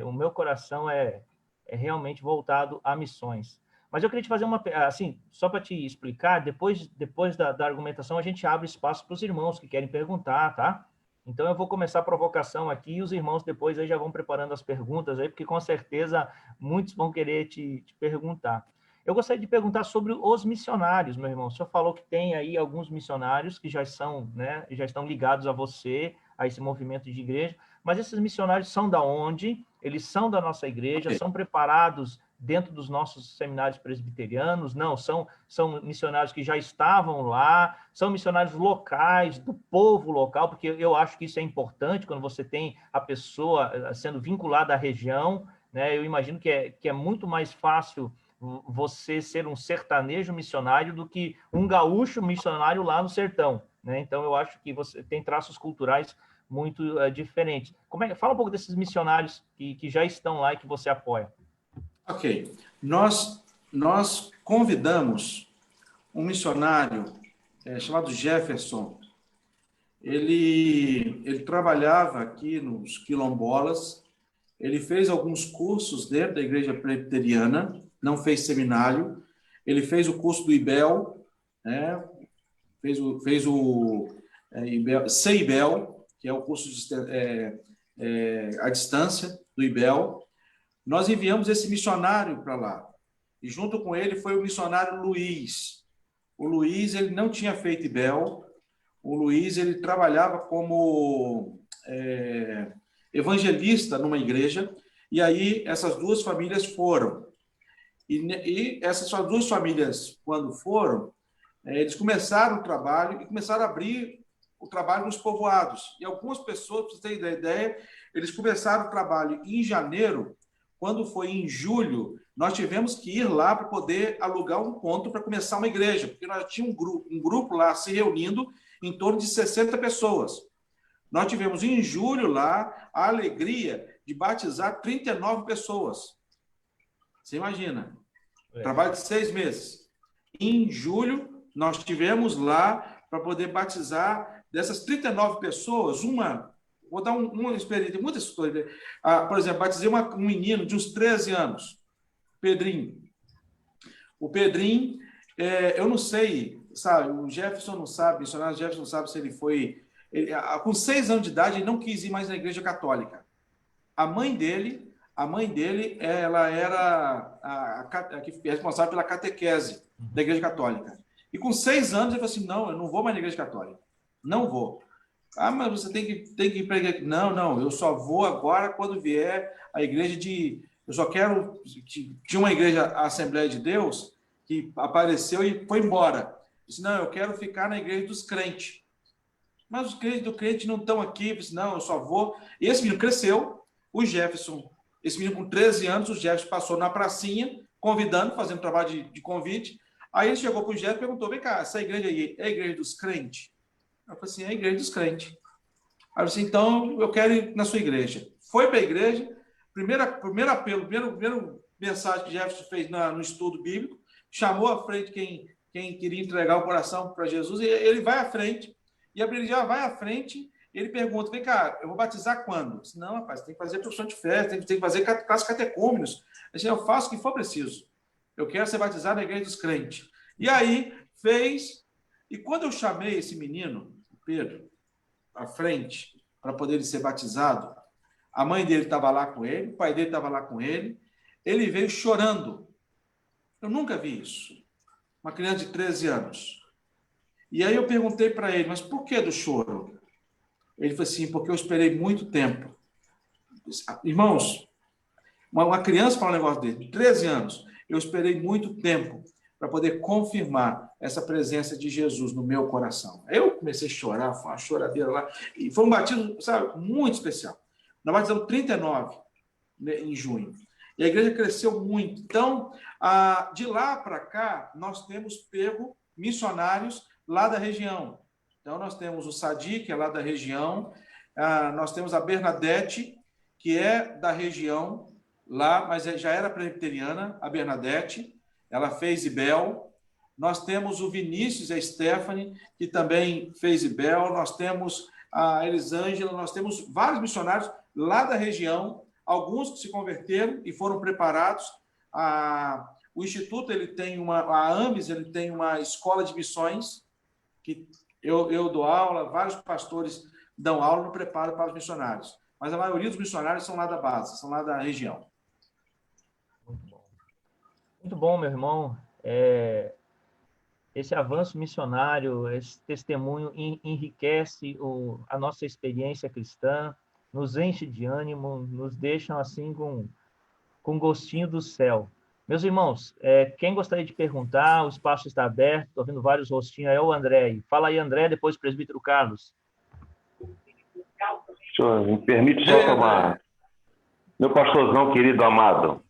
O meu coração é realmente voltado a missões. Mas eu queria te fazer assim, só para te explicar, depois da argumentação, a gente abre espaço para os irmãos que querem perguntar, tá? Então, eu vou começar a provocação aqui e os irmãos depois aí já vão preparando as perguntas aí, porque com certeza muitos vão querer te perguntar. Eu gostaria de perguntar sobre os missionários, meu irmão. O senhor falou que tem aí alguns missionários que já são, né, já estão ligados a você, a esse movimento de igreja, mas esses missionários são da onde? Eles são da nossa igreja, são preparados dentro dos nossos seminários presbiterianos? Não, são missionários que já estavam lá, são missionários locais, do povo local, porque eu acho que isso é importante quando você tem a pessoa sendo vinculada à região, né? Eu imagino que é muito mais fácil você ser um sertanejo missionário do que um gaúcho missionário lá no sertão, né? Então, eu acho que você tem traços culturais muito diferentes. Fala um pouco desses missionários que já estão lá e que você apoia. Ok. Nós convidamos um missionário chamado Jefferson. Ele trabalhava aqui nos quilombolas, ele fez alguns cursos dentro da igreja presbiteriana, não fez seminário, ele fez o curso do IBEL, né? fez o CIBEL, que é o curso à distância do IBEL. Nós enviamos esse missionário para lá, e junto com ele foi o missionário Luiz. O Luiz, ele não tinha feito IBEL, o Luiz, ele trabalhava como evangelista numa igreja, e aí essas duas famílias foram. E essas duas famílias, quando foram, eles começaram o trabalho e começaram a abrir o trabalho nos povoados. E algumas pessoas, para vocês terem ideia, eles começaram o trabalho em janeiro. Quando foi em julho, nós tivemos que ir lá para poder alugar um ponto para começar uma igreja, porque nós tínhamos um grupo lá se reunindo em torno de 60 pessoas. Nós tivemos em julho lá a alegria de batizar 39 pessoas. Você imagina? Trabalho de 6 meses. Em julho, nós tivemos lá para poder batizar dessas 39 pessoas, vou dar uma experiência, tem muitas histórias. Por exemplo, batizei um menino de uns 13 anos, Pedrinho. O Pedrinho, eu não sei, sabe, o Jefferson não sabe, o missionário Jefferson não sabe se ele foi... com 6 anos de idade, ele não quis ir mais na igreja católica. A mãe dele, ela era a responsável pela catequese da igreja católica. E com 6 anos, ele falou assim, não, eu não vou mais na igreja católica. Não vou. Mas você tem que ir para a igreja. Não, eu só vou agora quando vier a igreja eu só quero... Tinha uma igreja, a Assembleia de Deus, que apareceu e foi embora. Eu disse, não, eu quero ficar na igreja dos crentes. Mas os crentes do crente não estão aqui. Eu disse, não, eu só vou... E esse menino cresceu, o Jefferson, esse menino com 13 anos, o Jefferson passou na pracinha, convidando, fazendo trabalho de convite. Aí ele chegou para o Jefferson e perguntou, vem cá, essa igreja aí é a igreja dos crentes? Eu falei assim, é a igreja dos crentes. Aí eu disse, então eu quero ir na sua igreja. Foi para a igreja, primeiro apelo, primeira mensagem que Jefferson fez no estudo bíblico, chamou à frente quem queria entregar o coração para Jesus, e ele vai à frente, e ele já vai à frente, ele pergunta, vem cá, eu vou batizar quando? Eu disse, não, rapaz, tem que fazer profissão de fé, tem que fazer classe catecúmenos. Eu faço o que for preciso. Eu quero ser batizado na igreja dos crentes. E aí, fez, e quando eu chamei esse menino, Pedro, à frente, para poder ser batizado, a mãe dele estava lá com ele, o pai dele estava lá com ele veio chorando. Eu nunca vi isso. Uma criança de 13 anos. E aí eu perguntei para ele, mas por que do choro? Ele falou assim, porque eu esperei muito tempo. Irmãos, uma criança fala um negócio dele, de 13 anos, eu esperei muito tempo para poder confirmar essa presença de Jesus no meu coração. Eu comecei a chorar, foi uma choradeira lá, e foi um batismo, sabe, muito especial. Nós batizamos 39 em junho, e a igreja cresceu muito. Então, de lá para cá, nós temos pego missionários lá da região. Então, nós temos o Sadi, que é lá da região, nós temos a Bernadette, que é da região lá, mas já era presbiteriana, a Bernadette, ela fez IBEL. Nós temos o Vinícius e a Stephanie, que também fez IBEL. Nós temos a Elisângela, nós temos vários missionários lá da região, alguns que se converteram e foram preparados. O Instituto, a AMES, ele tem uma escola de missões, que eu dou aula, vários pastores dão aula no preparo para os missionários. Mas a maioria dos missionários são lá da base, são lá da região. Muito bom, meu irmão. Esse avanço missionário, esse testemunho enriquece a nossa experiência cristã, nos enche de ânimo, nos deixa assim com gostinho do céu. Meus irmãos, quem gostaria de perguntar, o espaço está aberto, estou vendo vários rostinhos, é o André. Fala aí, André, depois o presbítero Carlos. Senhor, me permite só tomar... Meu pastorzão querido, amado,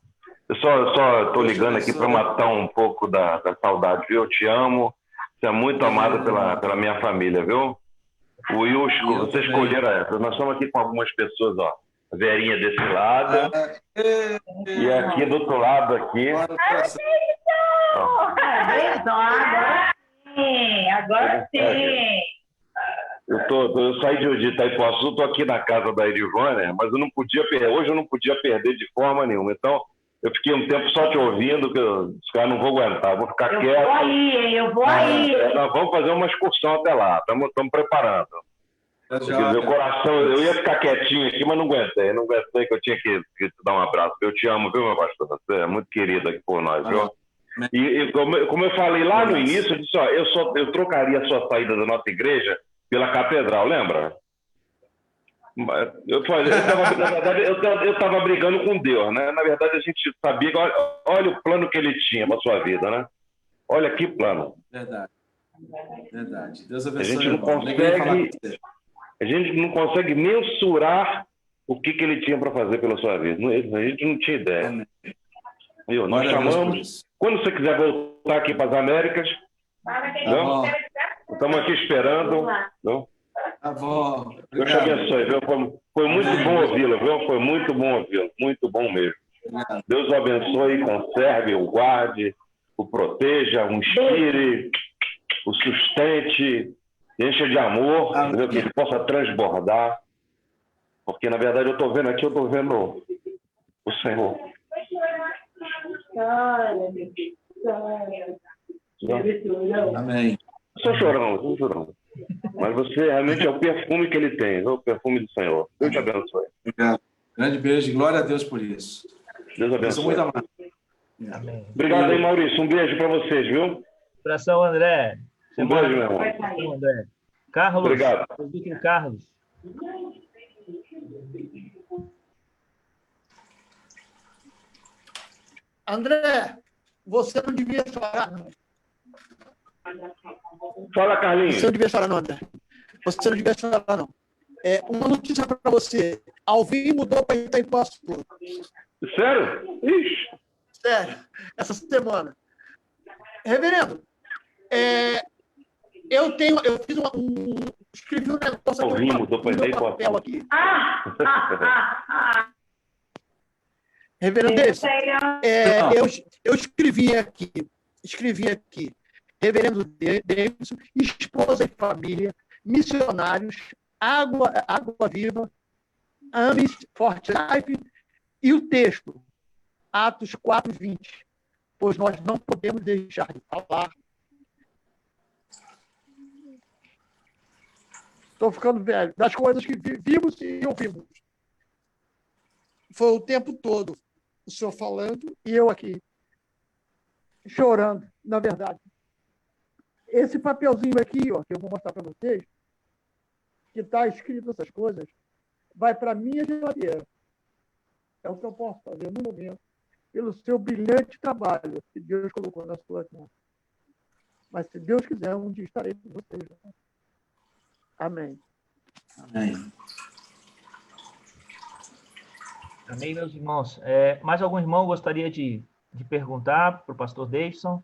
eu só estou ligando aqui para matar um pouco da saudade, viu? Eu te amo, você é muito amado pela minha família, viu? O Wilson, vocês escolheram essa. Nós estamos aqui com algumas pessoas, ó. A Verinha desse lado. E aqui do outro lado, aqui. Agora sim. Eu saí de Itaipuaçu, estou aqui na casa da Edivânia, mas hoje eu não podia perder de forma nenhuma. Então, eu fiquei um tempo só te ouvindo, que os caras não vão aguentar, vou ficar quieto. Eu vou aí. Nós vamos fazer uma excursão até lá, estamos preparando. Meu coração, eu ia ficar quietinho aqui, mas não aguentei que eu tinha que te dar um abraço. Eu te amo, viu, meu pastor? Você é muito querido aqui por nós, viu? E como eu falei lá no início, eu disse, ó, eu trocaria a sua saída da nossa igreja pela catedral, lembra? Eu estava brigando com Deus, né? Na verdade, a gente sabia que olha o plano que ele tinha para sua vida, né? Olha que plano. Verdade. Deus abençoe. A gente não consegue mensurar o que ele tinha para fazer pela sua vida. A gente não tinha ideia. Nós chamamos. Quando você quiser voltar aqui para as Américas, estamos aqui esperando. Tá bom. Deus te abençoe, viu? Foi muito bom ouvi-lo, viu? Foi muito bom ouvi-lo, muito bom mesmo. Deus o abençoe, conserve, o guarde, o proteja, o inspire. o sustente, encha de amor, entendeu? Que ele possa transbordar. Porque, na verdade, eu estou vendo aqui, eu estou vendo o Senhor. Amém. Estou chorando. Mas você realmente é o perfume que ele tem, é o perfume do Senhor. Deus te abençoe. Obrigado. Grande beijo, glória a Deus por isso. Deus Sou abençoe. muito amado. Amém. Obrigado aí, Maurício. Um beijo para vocês, viu? Abração, André. Um beijo, meu irmão. Abração, André. Carlos. Obrigado. Carlos. André, você não devia chorar, não. Fala, Carlinhos. Você não devia chorar, não, André. Você não devia chorar, não. Uma notícia para você. Alvin mudou para Itaipuaçu. Sério? Ixi. Sério. Essa semana. Reverendo, eu fiz escrevi um negócio aqui. Alvin mudou para Itaipuaçu. Papel aqui. Reverendo Davidson, eu escrevi aqui, Reverendo Davidson, esposa e família, missionários, água viva, Amis, Forte Life, e o texto, Atos 4:20, pois nós não podemos deixar de falar. Estou ficando velho, das coisas que vimos e ouvimos. Foi o tempo todo o senhor falando e eu aqui, chorando, na verdade. Esse papelzinho aqui, ó, que eu vou mostrar para vocês, que está escrito essas coisas, vai para a minha geladeira. É o que eu posso fazer no momento, pelo seu brilhante trabalho que Deus colocou nas suas mãos. Mas, se Deus quiser, um dia estarei com vocês. Amém. Amém. Amém, meus irmãos. Mais algum irmão gostaria de perguntar para o pastor Davidson?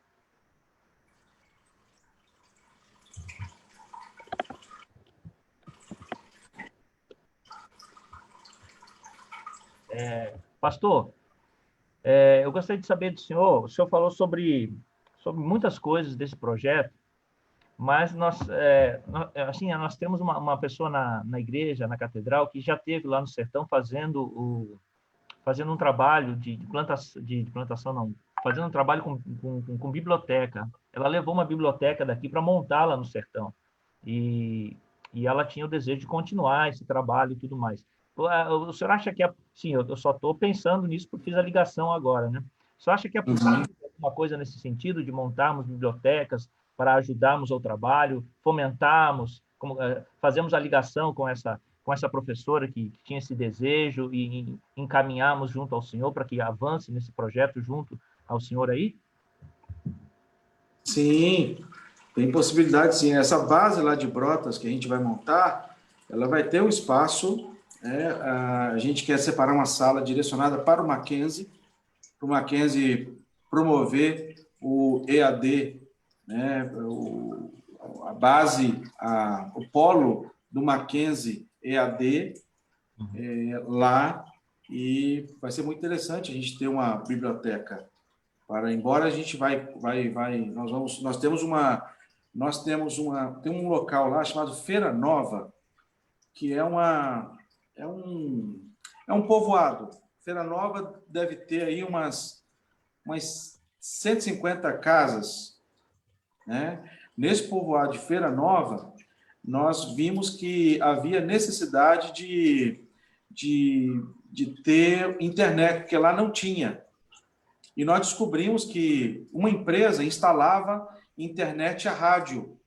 Pastor, eu gostaria de saber do senhor, o senhor falou sobre muitas coisas desse projeto, mas nós temos uma pessoa na igreja, na catedral, que já esteve lá no sertão fazendo um trabalho fazendo um trabalho com biblioteca. Ela levou uma biblioteca daqui para montá-la no sertão. E ela tinha o desejo de continuar esse trabalho e tudo mais. O senhor acha que sim, eu só estou pensando nisso porque fiz a ligação agora, né? O senhor acha que é possível alguma coisa nesse sentido, de montarmos bibliotecas para ajudarmos ao trabalho, fomentarmos, fazemos a ligação com essa professora que tinha esse desejo e encaminhamos junto ao senhor para que avance nesse projeto junto ao senhor aí? Sim, tem possibilidade, sim. Essa base lá de Brotas que a gente vai montar, ela vai ter um espaço. A gente quer separar uma sala direcionada para o Mackenzie promover o EAD, né? A base, o polo do Mackenzie EAD lá, e vai ser muito interessante a gente ter uma biblioteca. Embora a gente tem um local lá chamado Feira Nova, que é um povoado. Feira Nova deve ter aí umas 150 casas, né? Nesse povoado de Feira Nova, nós vimos que havia necessidade de ter internet, porque lá não tinha. E nós descobrimos que uma empresa instalava internet a rádio,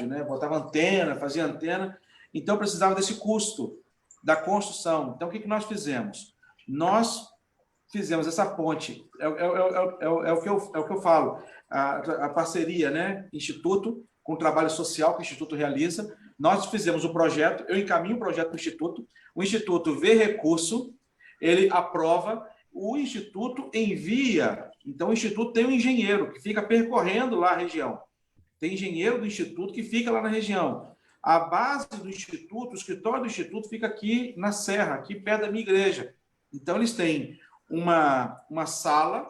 né? Botava antena, fazia antena, então precisava desse custo da construção. Então, o que nós fizemos? Nós fizemos essa ponte, é o que eu falo, a parceria, né? Instituto, com o trabalho social que o Instituto realiza, nós fizemos o projeto, eu encaminho o projeto para o Instituto vê recurso, ele aprova, o Instituto envia, então o Instituto tem um engenheiro que fica percorrendo lá a região, tem engenheiro do Instituto que fica lá na região. A base do Instituto, o escritório do Instituto fica aqui na Serra, aqui perto da minha igreja. Então, eles têm uma sala,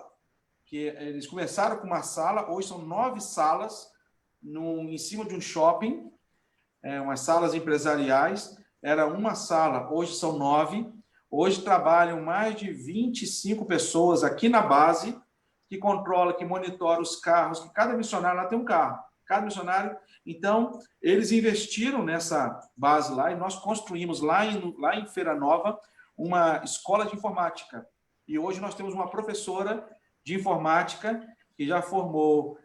que eles começaram com uma sala, hoje são 9 salas em cima de um shopping, umas salas empresariais. Era uma sala, hoje são 9. Hoje trabalham mais de 25 pessoas aqui na base, que controla, que monitora os carros, que cada missionário lá tem um carro. Cada missionário. Então, eles investiram nessa base lá e nós construímos lá em Feira Nova uma escola de informática. E hoje nós temos uma professora de informática que já formou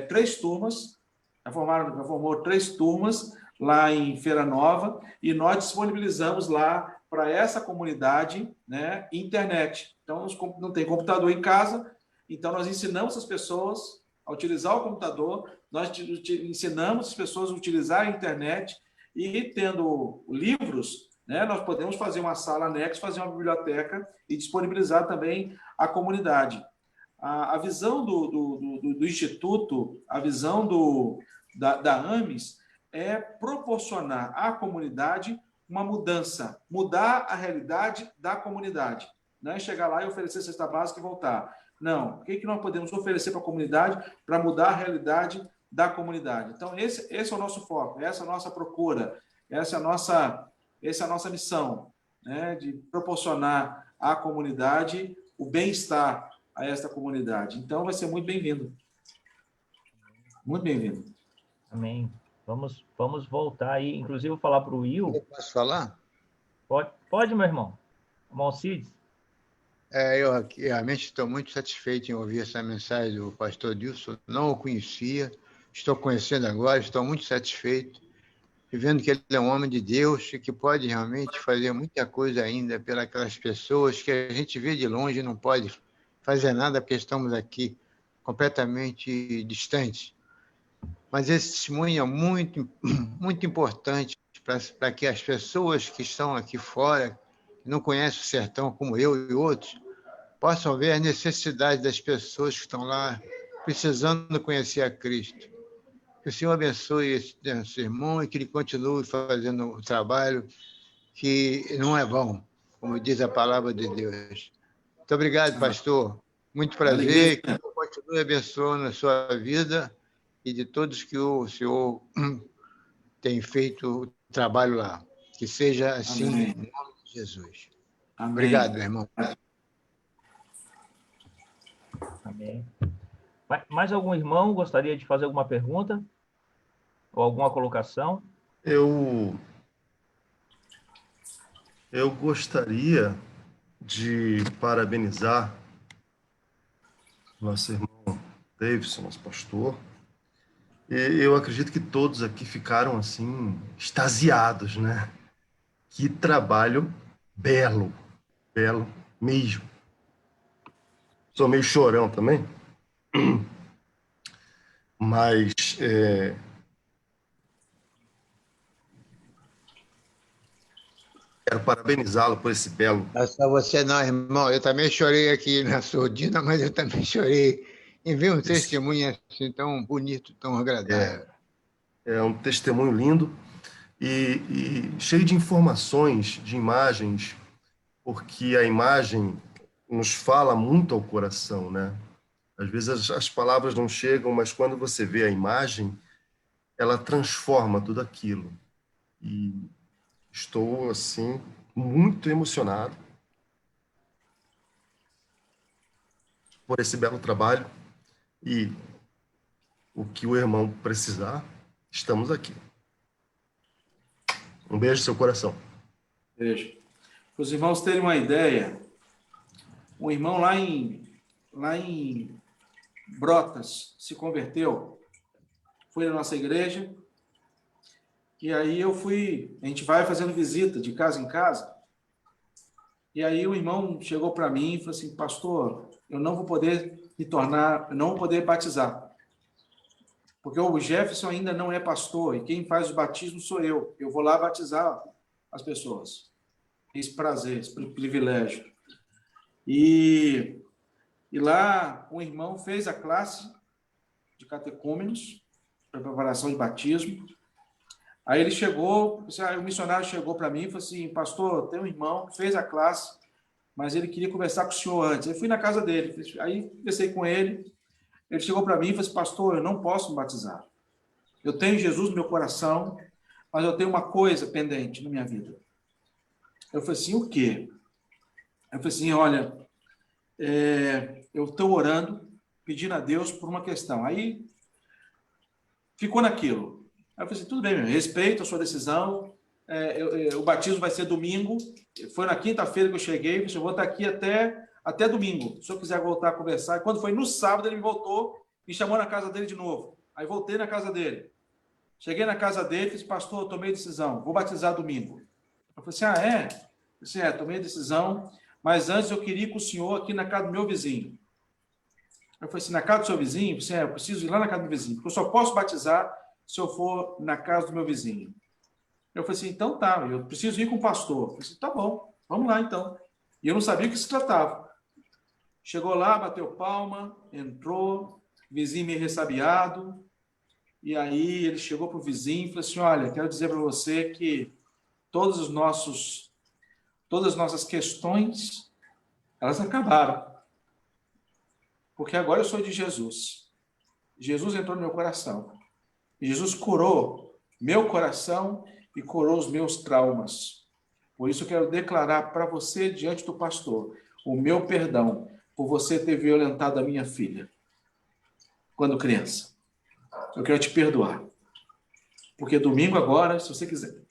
3 turmas, já formou 3 turmas lá em Feira Nova, e nós disponibilizamos lá para essa comunidade, né, internet. Então, não tem computador em casa, então nós ensinamos as pessoas a utilizar o computador, nós ensinamos as pessoas a utilizar a internet, e tendo livros, né, nós podemos fazer uma sala anexa, fazer uma biblioteca e disponibilizar também à comunidade. A visão do Instituto, a visão da AMES é proporcionar à comunidade uma mudança, mudar a realidade da comunidade. Não é chegar lá e oferecer cesta básica e voltar. Não. O que nós podemos oferecer para a comunidade para mudar a realidade da comunidade? Então, esse é o nosso foco, essa é a nossa procura, essa é a nossa missão, né, de proporcionar à comunidade o bem-estar a esta comunidade. Então, vai ser muito bem-vindo. Muito bem-vindo. Amém. Vamos voltar aí. Inclusive, eu vou falar para o Will. Eu posso falar? Pode, meu irmão. Irmão Alcides. Eu aqui, realmente estou muito satisfeito em ouvir essa mensagem do pastor Dilson. Não o conhecia, estou conhecendo agora, estou muito satisfeito. E vendo que ele é um homem de Deus e que pode realmente fazer muita coisa ainda pelas pessoas que a gente vê de longe e não pode fazer nada porque estamos aqui completamente distantes. Mas esse testemunho é muito, muito importante para que as pessoas que estão aqui fora, que não conhecem o sertão como eu e outros, possam ver a necessidade das pessoas que estão lá precisando conhecer a Cristo. Que o Senhor abençoe esse irmão e que ele continue fazendo o trabalho que não é vão, como diz a palavra de Deus. Muito obrigado, pastor. Muito prazer. Que Deus continue abençoando a sua vida e de todos que o Senhor tem feito o trabalho lá. Que seja assim, Amém. em nome de Jesus. Amém. Obrigado, meu irmão. Amém. Mais algum irmão gostaria de fazer alguma pergunta? Ou alguma colocação? Eu gostaria de parabenizar nosso irmão Davidson, nosso pastor. E eu acredito que todos aqui ficaram assim, extasiados, né? Que trabalho belo, belo mesmo. Sou meio chorão também, mas quero parabenizá-lo por esse belo. Não é só você não, irmão. Eu também chorei aqui na surdina, mas eu também chorei em ver um testemunho assim tão bonito, tão agradável. É um testemunho lindo e cheio de informações, de imagens, porque a imagem nos fala muito ao coração, né? Às vezes as palavras não chegam, mas quando você vê a imagem, ela transforma tudo aquilo. E estou, assim, muito emocionado por esse belo trabalho e o que o irmão precisar, estamos aqui. Um beijo no seu coração. Beijo. Para os irmãos terem uma ideia, um irmão lá em Brotas se converteu, foi na nossa igreja, e aí a gente vai fazendo visita de casa em casa, e aí o irmão chegou para mim e falou assim: pastor, eu não vou poder não vou poder batizar, porque o Jefferson ainda não é pastor, e quem faz o batismo sou eu vou lá batizar as pessoas. Esse prazer, esse privilégio. E lá um irmão fez a classe de catecúmenos para preparação de batismo. Aí ele chegou, o missionário chegou para mim e falou assim: pastor, tem um irmão que fez a classe, mas ele queria conversar com o senhor antes. Eu fui na casa dele, aí conversei com ele, ele chegou para mim e falou assim: pastor, eu não posso me batizar. Eu tenho Jesus no meu coração, mas eu tenho uma coisa pendente na minha vida. Eu falei assim, o quê? Eu falei assim, olha, eu estou orando, pedindo a Deus por uma questão. Aí ficou naquilo. Aí eu falei assim, tudo bem, meu, respeito a sua decisão, o batismo vai ser domingo, foi na quinta-feira que eu cheguei, eu vou estar aqui até domingo, se eu quiser voltar a conversar. E quando foi no sábado, ele me voltou, me chamou na casa dele de novo. Aí voltei na casa dele. Cheguei na casa dele, disse, pastor, eu tomei decisão, vou batizar domingo. Eu falei assim, é? Eu disse, tomei a decisão, mas antes eu queria ir com o senhor aqui na casa do meu vizinho. Eu falei assim, na casa do seu vizinho? Eu disse, eu preciso ir lá na casa do meu vizinho, porque eu só posso batizar se eu for na casa do meu vizinho. Eu falei assim, então tá, eu preciso ir com o pastor. Eu falei assim, tá bom, vamos lá então. E eu não sabia o que se tratava. Chegou lá, bateu palma, entrou, vizinho meio ressabiado, e aí ele chegou para o vizinho e falou assim, olha, quero dizer para você que todas as nossas questões, elas acabaram. Porque agora eu sou de Jesus. Jesus entrou no meu coração. Jesus curou meu coração e curou os meus traumas. Por isso eu quero declarar para você, diante do pastor, o meu perdão por você ter violentado a minha filha quando criança. Eu quero te perdoar. Porque domingo agora, se você quiser,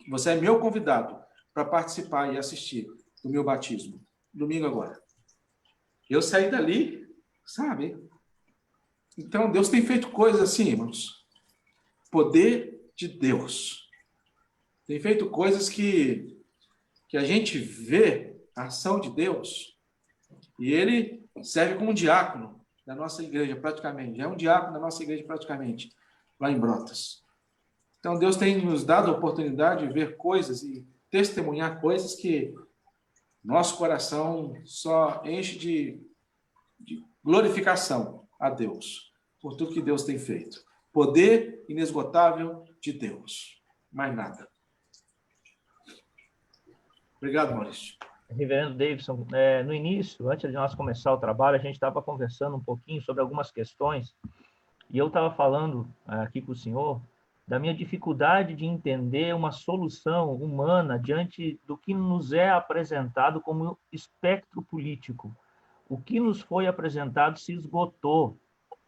você é meu convidado para participar e assistir do meu batismo. Domingo agora. Eu saí dali, sabe? Então, Deus tem feito coisas assim, irmãos. Poder de Deus. Tem feito coisas que a gente vê a ação de Deus e ele serve como um diácono da nossa igreja, praticamente. É um diácono da nossa igreja, praticamente, lá em Brotas. Então, Deus tem nos dado a oportunidade de ver coisas e testemunhar coisas que nosso coração só enche de glorificação a Deus por tudo que Deus tem feito. Poder inesgotável de Deus. Mais nada. Obrigado, Maurício. Reverendo Davidson, no início, antes de nós começar o trabalho, a gente estava conversando um pouquinho sobre algumas questões, e eu estava falando aqui com o senhor da minha dificuldade de entender uma solução humana diante do que nos é apresentado como espectro político. O que nos foi apresentado se esgotou.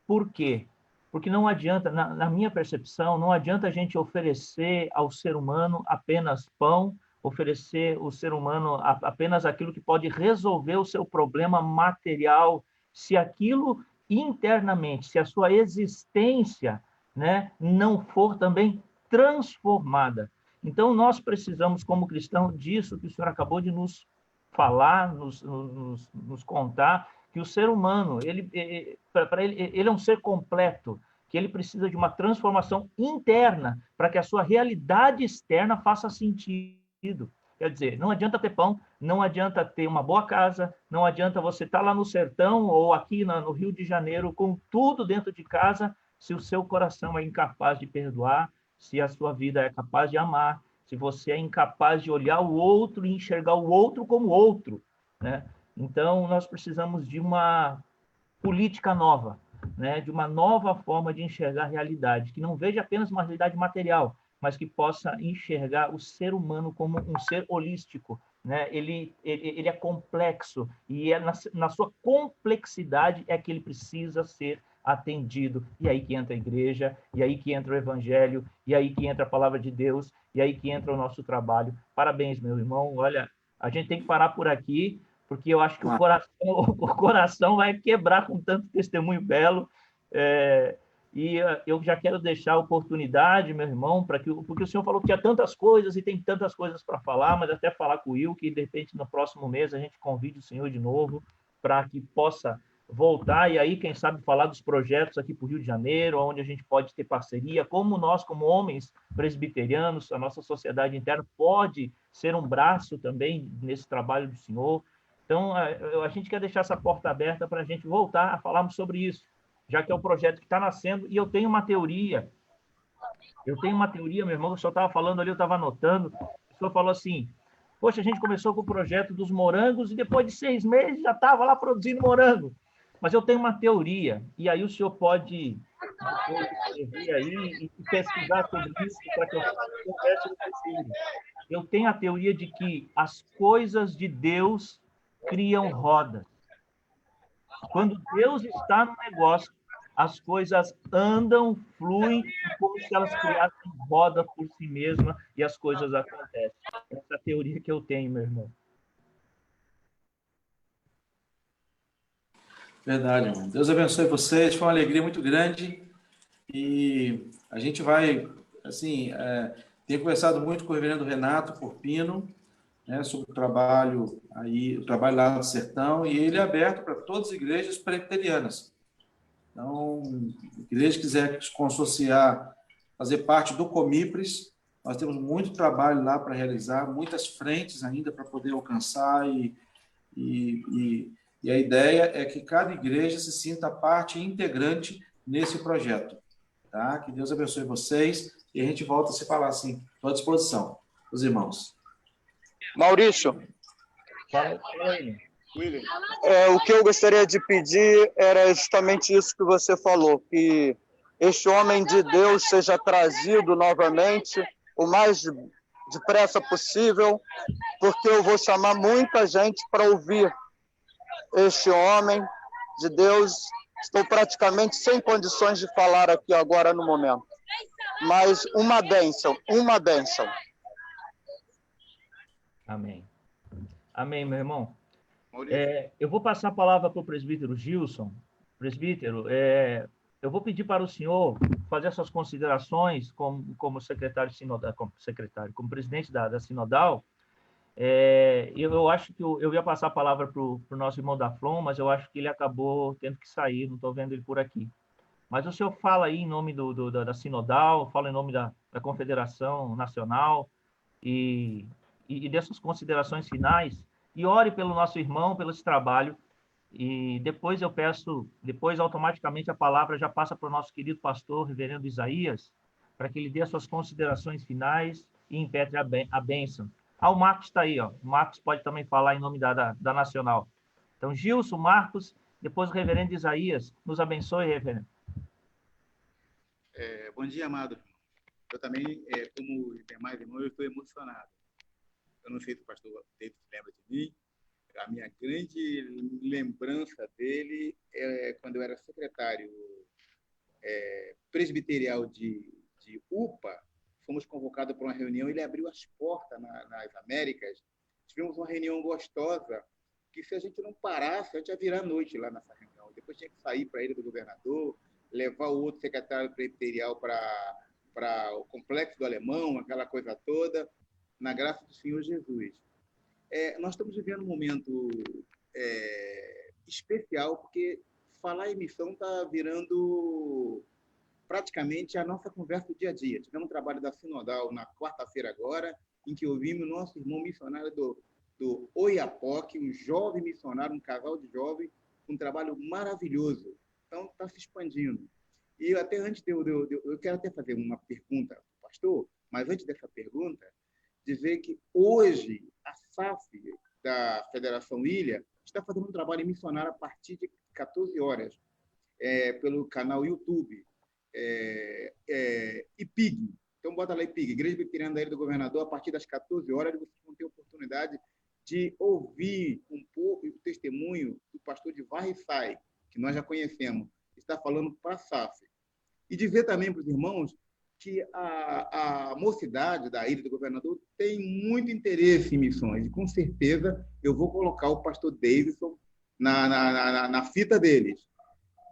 Por quê? Porque não adianta, na minha percepção, não adianta a gente oferecer ao ser humano apenas pão, oferecer ao ser humano apenas aquilo que pode resolver o seu problema material, se aquilo internamente, se a sua existência, né, não for também transformada. Então, nós precisamos, como cristãos, disso que o senhor acabou de nos falar, nos contar, que o ser humano, ele é um ser completo, que ele precisa de uma transformação interna para que a sua realidade externa faça sentido. Quer dizer, não adianta ter pão, não adianta ter uma boa casa, não adianta você estar lá no sertão ou aqui no Rio de Janeiro com tudo dentro de casa, se o seu coração é incapaz de perdoar, se a sua vida é capaz de amar, se você é incapaz de olhar o outro e enxergar o outro como outro, né? Então, nós precisamos de uma política nova, né? De uma nova forma de enxergar a realidade, que não veja apenas uma realidade material, mas que possa enxergar o ser humano como um ser holístico, né? Ele é complexo, e na sua complexidade é que ele precisa ser atendido. E aí que entra a igreja, e aí que entra o evangelho, e aí que entra a palavra de Deus, e aí que entra o nosso trabalho. Parabéns, meu irmão. Olha, a gente tem que parar por aqui, porque eu acho que o coração vai quebrar com tanto testemunho belo. E eu já quero deixar a oportunidade, meu irmão, porque o senhor falou que tinha tantas coisas e tem tantas coisas para falar, mas até falar com o Will, que de repente no próximo mês a gente convide o senhor de novo para que possa voltar e aí, quem sabe, falar dos projetos aqui para o Rio de Janeiro, onde a gente pode ter parceria, como nós, como homens presbiterianos, a nossa sociedade interna pode ser um braço também nesse trabalho do senhor. Então, a gente quer deixar essa porta aberta para a gente voltar a falarmos sobre isso, já que é um projeto que está nascendo, e eu tenho uma teoria, meu irmão, o senhor estava falando ali, eu estava anotando, o senhor falou assim, poxa, a gente começou com o projeto dos morangos, e depois de 6 meses já estava lá produzindo morango. Mas eu tenho uma teoria, e aí o senhor pode depois de escrever aí e pesquisar sobre isso para que eu converse no futuro. Eu tenho a teoria de que as coisas de Deus criam rodas. Quando Deus está no negócio, as coisas andam, fluem, como se elas criassem roda por si mesma e as coisas acontecem. Essa é a teoria que eu tenho, meu irmão. Verdade, irmão. Deus abençoe vocês. Foi uma alegria muito grande. E a gente vai, assim, tenho conversado muito com o reverendo Renato Porpino, né, sobre o trabalho lá no Sertão, e ele é aberto para todas as igrejas presbiterianas. Então, a igreja quiser se consociar, fazer parte do Comipres, nós temos muito trabalho lá para realizar, muitas frentes ainda para poder alcançar, e a ideia é que cada igreja se sinta parte integrante nesse projeto. Tá? Que Deus abençoe vocês, e a gente volta a se falar assim. Estou à disposição, os irmãos. Maurício, Fala aí. o que eu gostaria de pedir era justamente isso que você falou, que este homem de Deus seja trazido novamente o mais depressa possível, porque eu vou chamar muita gente para ouvir este homem de Deus. Estou praticamente sem condições de falar aqui agora no momento, mas uma bênção, uma bênção. Amém. Amém, meu irmão. Eu vou passar a palavra para o presbítero Gilson. Presbítero, eu vou pedir para o senhor fazer suas considerações como secretário sinodal, como presidente da sinodal. Eu acho que eu ia passar a palavra para o nosso irmão da Flom, mas eu acho que ele acabou tendo que sair, não estou vendo ele por aqui. Mas o senhor fala aí em nome da sinodal, fala em nome da Confederação Nacional e dessas considerações finais, e ore pelo nosso irmão, pelo esse trabalho, e depois eu peço, automaticamente a palavra já passa para o nosso querido pastor, reverendo Isaías, para que ele dê as suas considerações finais e impetre a bênção. O Marcos está aí, ó. O Marcos pode também falar em nome da Nacional. Então, Gilson, Marcos, depois o reverendo Isaías. Nos abençoe, reverendo. Bom dia, amado. Eu também, como os demais irmãos, eu estou emocionado. Eu não sei se o pastor David lembra de mim. A minha grande lembrança dele é quando eu era secretário presbiterial de UPA. Fomos convocados para uma reunião, ele abriu as portas nas Américas. Tivemos uma reunião gostosa, que se a gente não parasse, a gente ia virar noite lá nessa reunião. Depois tinha que sair para a Ilha do Governador, levar o outro secretário presbiterial para o Complexo do Alemão, aquela coisa toda, na graça do Senhor Jesus. Nós estamos vivendo um momento especial, porque falar em missão está virando praticamente a nossa conversa do dia a dia. Tivemos um trabalho da Sinodal na quarta-feira agora, em que ouvimos o nosso irmão missionário do Oiapoque, um jovem missionário, um casal de jovens, um trabalho maravilhoso. Então, está se expandindo. E até antes eu quero até fazer uma pergunta ao pastor, mas antes dessa pergunta, dizer que hoje a SAF da Federação Ilha está fazendo um trabalho missionário a partir de 14 horas, pelo canal YouTube. IPIG. Então, bota lá IPIG, Igreja Presbiteriana da Ilha do Governador, a partir das 14 horas, vocês vão ter a oportunidade de ouvir um pouco o testemunho do pastor de Varriçai, que nós já conhecemos, está falando para a SAF. E dizer também para os irmãos que a mocidade da Ilha do Governador tem muito interesse em missões, e com certeza eu vou colocar o pastor Davidson na fita deles.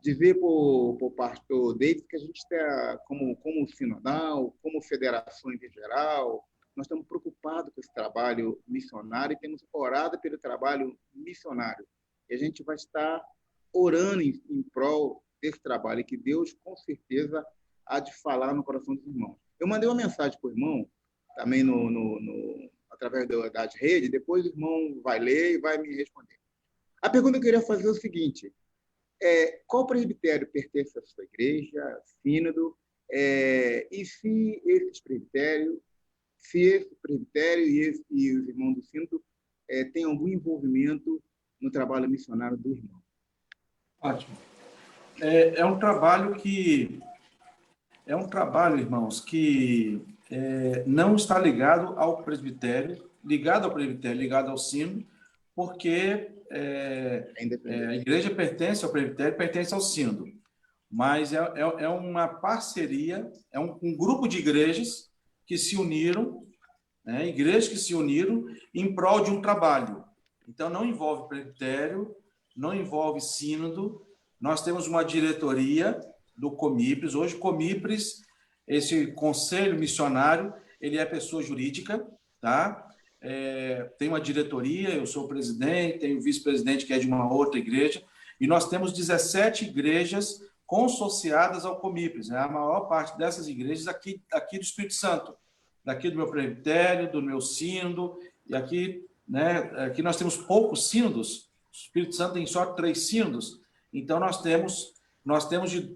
Dizer para o pastor David que a gente está, como sinodal, como federações em geral, nós estamos preocupados com esse trabalho missionário e temos orado pelo trabalho missionário. E a gente vai estar orando em prol desse trabalho, e que Deus, com certeza, há de falar no coração dos irmãos. Eu mandei uma mensagem para o irmão, também através das redes, depois o irmão vai ler e vai me responder. A pergunta que eu queria fazer é o seguinte: qual presbitério pertence à sua igreja, sínodo, e se esse presbitério e os irmãos do sínodo têm algum envolvimento no trabalho missionário do irmão? Ótimo. É um trabalho que é um trabalho, irmãos, que não está ligado ao presbitério, ligado ao sínodo, porque a igreja pertence ao presbitério, pertence ao sínodo. Mas é uma parceria, é um grupo de igrejas que se uniram, né, igrejas que se uniram em prol de um trabalho. Então, não envolve presbitério, não envolve sínodo. Nós temos uma diretoria do Comipres. Hoje, Comipres, esse conselho missionário, ele é pessoa jurídica, tá? Tem uma diretoria, eu sou o presidente, tem o vice-presidente que é de uma outra igreja, e nós temos 17 igrejas consociadas ao Comipres, né? A maior parte dessas igrejas aqui do Espírito Santo, daqui do meu presbitério, do meu sínodo, e aqui, né, aqui nós temos poucos sínodos. O Espírito Santo tem só 3 sínodos, então nós temos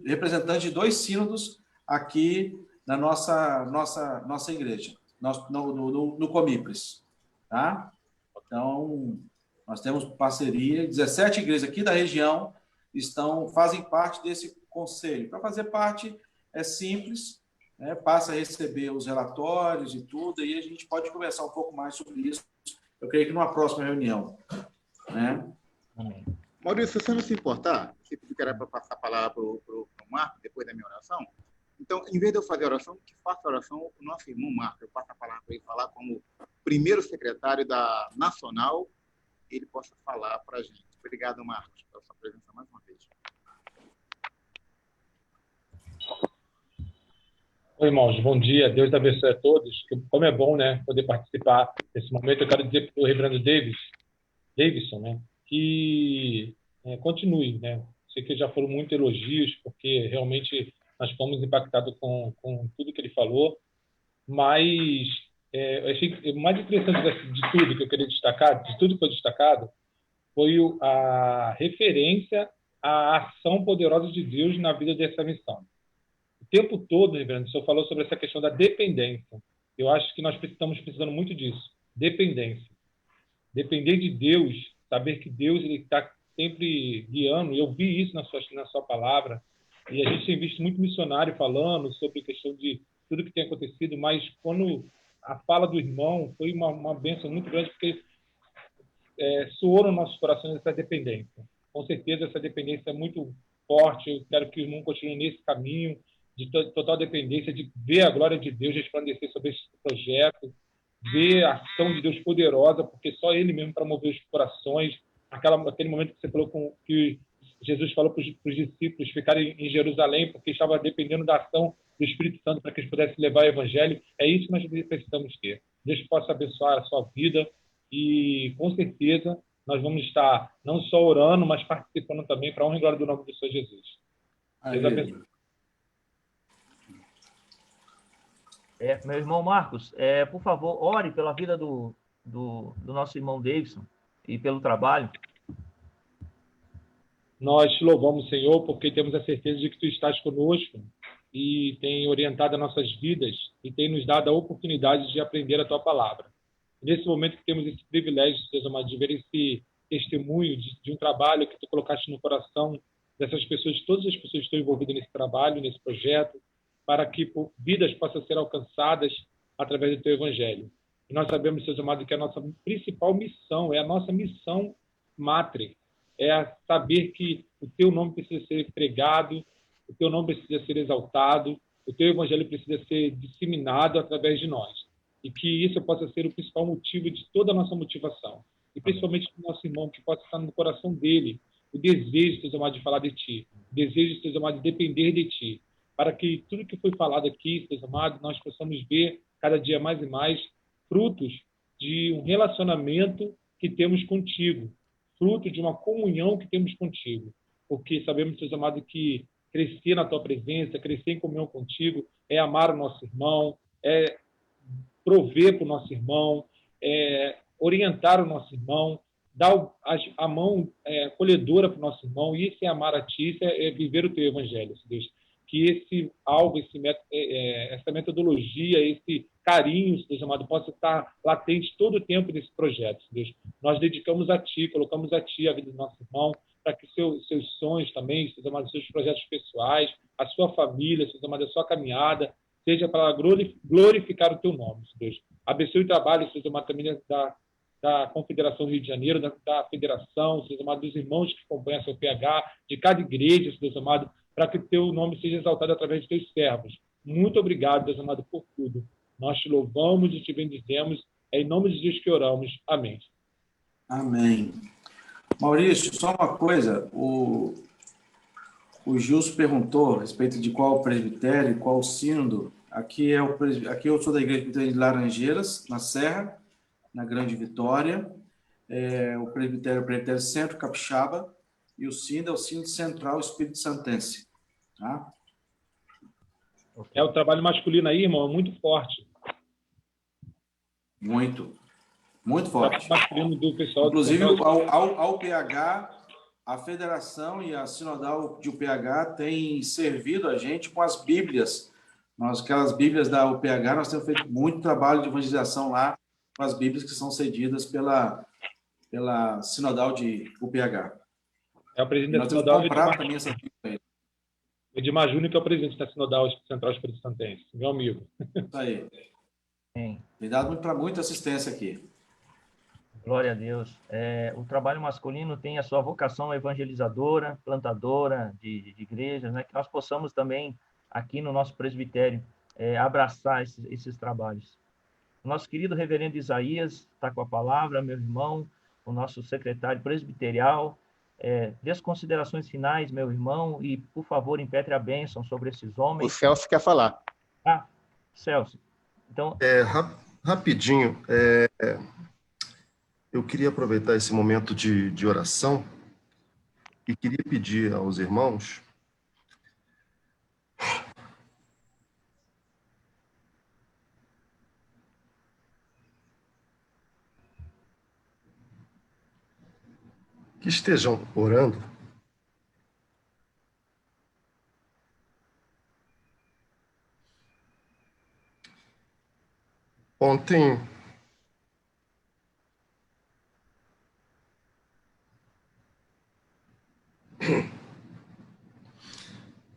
representantes de 2 sínodos aqui na nossa igreja, no Comipres, tá? Então, nós temos parceria, 17 igrejas aqui da região fazem parte desse conselho. Para fazer parte é simples, né? Passa a receber os relatórios e tudo, e a gente pode conversar um pouco mais sobre isso, eu creio que numa próxima reunião, né? Maurício, se você não se importar, se você quer para passar a palavra para o Marco, depois da minha oração, então, em vez de eu fazer a oração, que faça a oração o nosso irmão Marco. Eu passo a palavra para ele falar como primeiro secretário da Nacional, ele possa falar para a gente. Obrigado, Marcos, pela sua presença mais uma vez. Oi, irmãos, bom dia. Deus abençoe a todos. Como é bom, né, poder participar desse momento. Eu quero dizer para o reverendo Davidson, né, que continue, né. Sei que já foram muitos elogios, porque realmente nós fomos impactados com tudo que ele falou, mas eu achei que o mais interessante de tudo que eu queria destacar, de tudo que foi destacado, foi a referência à ação poderosa de Deus na vida dessa missão. O tempo todo, reverendo, o senhor falou sobre essa questão da dependência. Eu acho que nós estamos precisando muito disso. Dependência. Depender de Deus, saber que Deus está sempre guiando. Eu vi isso na sua palavra, e a gente tem visto muito missionário falando sobre a questão de tudo que tem acontecido, mas quando a fala do irmão foi uma bênção muito grande, porque soou no nosso coração essa dependência. Com certeza, essa dependência é muito forte. Eu quero que o irmão continue nesse caminho de total dependência, de ver a glória de Deus resplandecer sobre esse projeto, ver a ação de Deus poderosa, porque só Ele mesmo para mover os corações. Aquele momento que você falou que Jesus falou para os discípulos ficarem em Jerusalém, porque estava dependendo da ação do Espírito Santo para que eles pudessem levar o Evangelho. É isso que nós precisamos ter. Deus possa abençoar a sua vida e, com certeza, nós vamos estar não só orando, mas participando também para a honra e glória do nome do Senhor Jesus. Deus abençoe. Meu irmão Marcos, por favor, ore pela vida do nosso irmão Davidson e pelo trabalho. Nós te louvamos, Senhor, porque temos a certeza de que Tu estás conosco e tem orientado as nossas vidas e tem nos dado a oportunidade de aprender a Tua palavra. Nesse momento que temos esse privilégio, Deus amado, de ver esse testemunho de um trabalho que Tu colocaste no coração dessas pessoas, todas as pessoas que estão envolvidas nesse trabalho, nesse projeto, para que vidas possam ser alcançadas através do Teu Evangelho. E nós sabemos, Deus amado, que a nossa principal missão, a nossa missão mátre, saber que o Teu nome precisa ser pregado, o Teu nome precisa ser exaltado, o Teu Evangelho precisa ser disseminado através de nós. E que isso possa ser o principal motivo de toda a nossa motivação. E principalmente do nosso irmão, que possa estar no coração dele o desejo, Deus amado, de falar de Ti, o desejo, Deus amado, de depender de Ti, para que tudo que foi falado aqui, Deus amado, nós possamos ver cada dia mais e mais frutos de um relacionamento que temos contigo, fruto de uma comunhão que temos contigo, porque sabemos, Deus amado, que crescer na Tua presença, crescer em comunhão contigo, é amar o nosso irmão, é prover para o nosso irmão, orientar o nosso irmão, dar a mão acolhedora para o nosso irmão. Isso é amar a Ti, isso é viver o Teu Evangelho, Deus. Que essa metodologia, esse carinho, Deus amado, possa estar latente todo o tempo desse projeto, Deus. Nós dedicamos a Ti, colocamos a Ti a vida do nosso irmão, para que seus sonhos também, seus amados, seus projetos pessoais, a sua família, seus amados, a sua caminhada, seja para glorificar o teu nome, Deus. Abençoe o trabalho, seus amados, também da Confederação Rio de Janeiro, da Federação, seus amados, dos irmãos que acompanham a seu PH, de cada igreja, seus amados, para que teu nome seja exaltado através de teus servos. Muito obrigado, Deus amado, por tudo. Nós te louvamos e te bendizemos. É em nome de Jesus que oramos. Amém. Amém. Maurício, só uma coisa. O Gilson perguntou a respeito de qual presbitério, qual sínodo. Aqui eu sou da Igreja Presbiteriana de Laranjeiras, na Serra, na Grande Vitória. O presbitério Centro Capixaba, e o sínodo é o sínodo Central Espírito Santense. Tá? O trabalho masculino aí, irmão, é muito forte. Muito forte. O masculino do pessoal. Inclusive, ao PH, a federação e a sinodal de UPH têm servido a gente com as Bíblias. Aquelas Bíblias da UPH, nós temos feito muito trabalho de evangelização lá com as Bíblias que são cedidas pela sinodal de UPH. É o presidente da nós sinodal. Temos que comprar também essa Bíblia. Edmar Júnior, que é o presidente da sinodal Central Espírito Santense, meu amigo. Isso aí. Tem dado muita assistência aqui. Glória a Deus. O trabalho masculino tem a sua vocação evangelizadora, plantadora de igrejas, né? Que nós possamos também, aqui no nosso presbitério, abraçar esses trabalhos. O nosso querido reverendo Isaías está com a palavra, meu irmão, o nosso secretário presbiterial. Dê as considerações finais, meu irmão, e, por favor, impetre a bênção sobre esses homens. O Celso quer falar. Celso. Então... Rapidinho, eu queria aproveitar esse momento de oração e queria pedir aos irmãos que estejam orando ontem.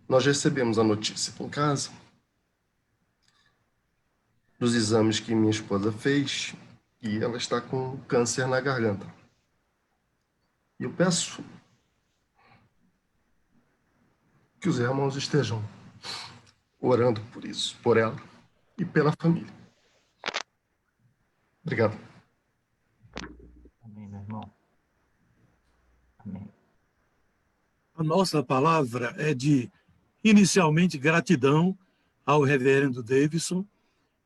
Nós recebemos a notícia aqui em casa dos exames que minha esposa fez e ela está com câncer na garganta. E eu peço que os irmãos estejam orando por isso, por ela e pela família. Obrigado. Amém, meu irmão. Amém. A nossa palavra é de, inicialmente, gratidão ao reverendo Davidson,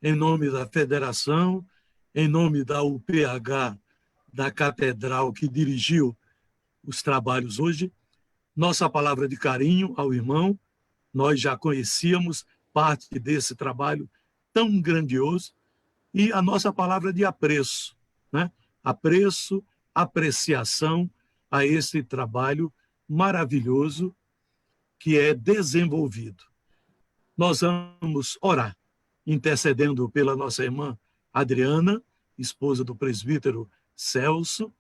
em nome da federação, em nome da UPH, da catedral que dirigiu os trabalhos hoje. Nossa palavra de carinho ao irmão, nós já conhecíamos parte desse trabalho tão grandioso, e a nossa palavra de apreço, né? Apreço, apreciação a esse trabalho maravilhoso que é desenvolvido. Nós vamos orar, intercedendo pela nossa irmã Adriana, esposa do presbítero Celso,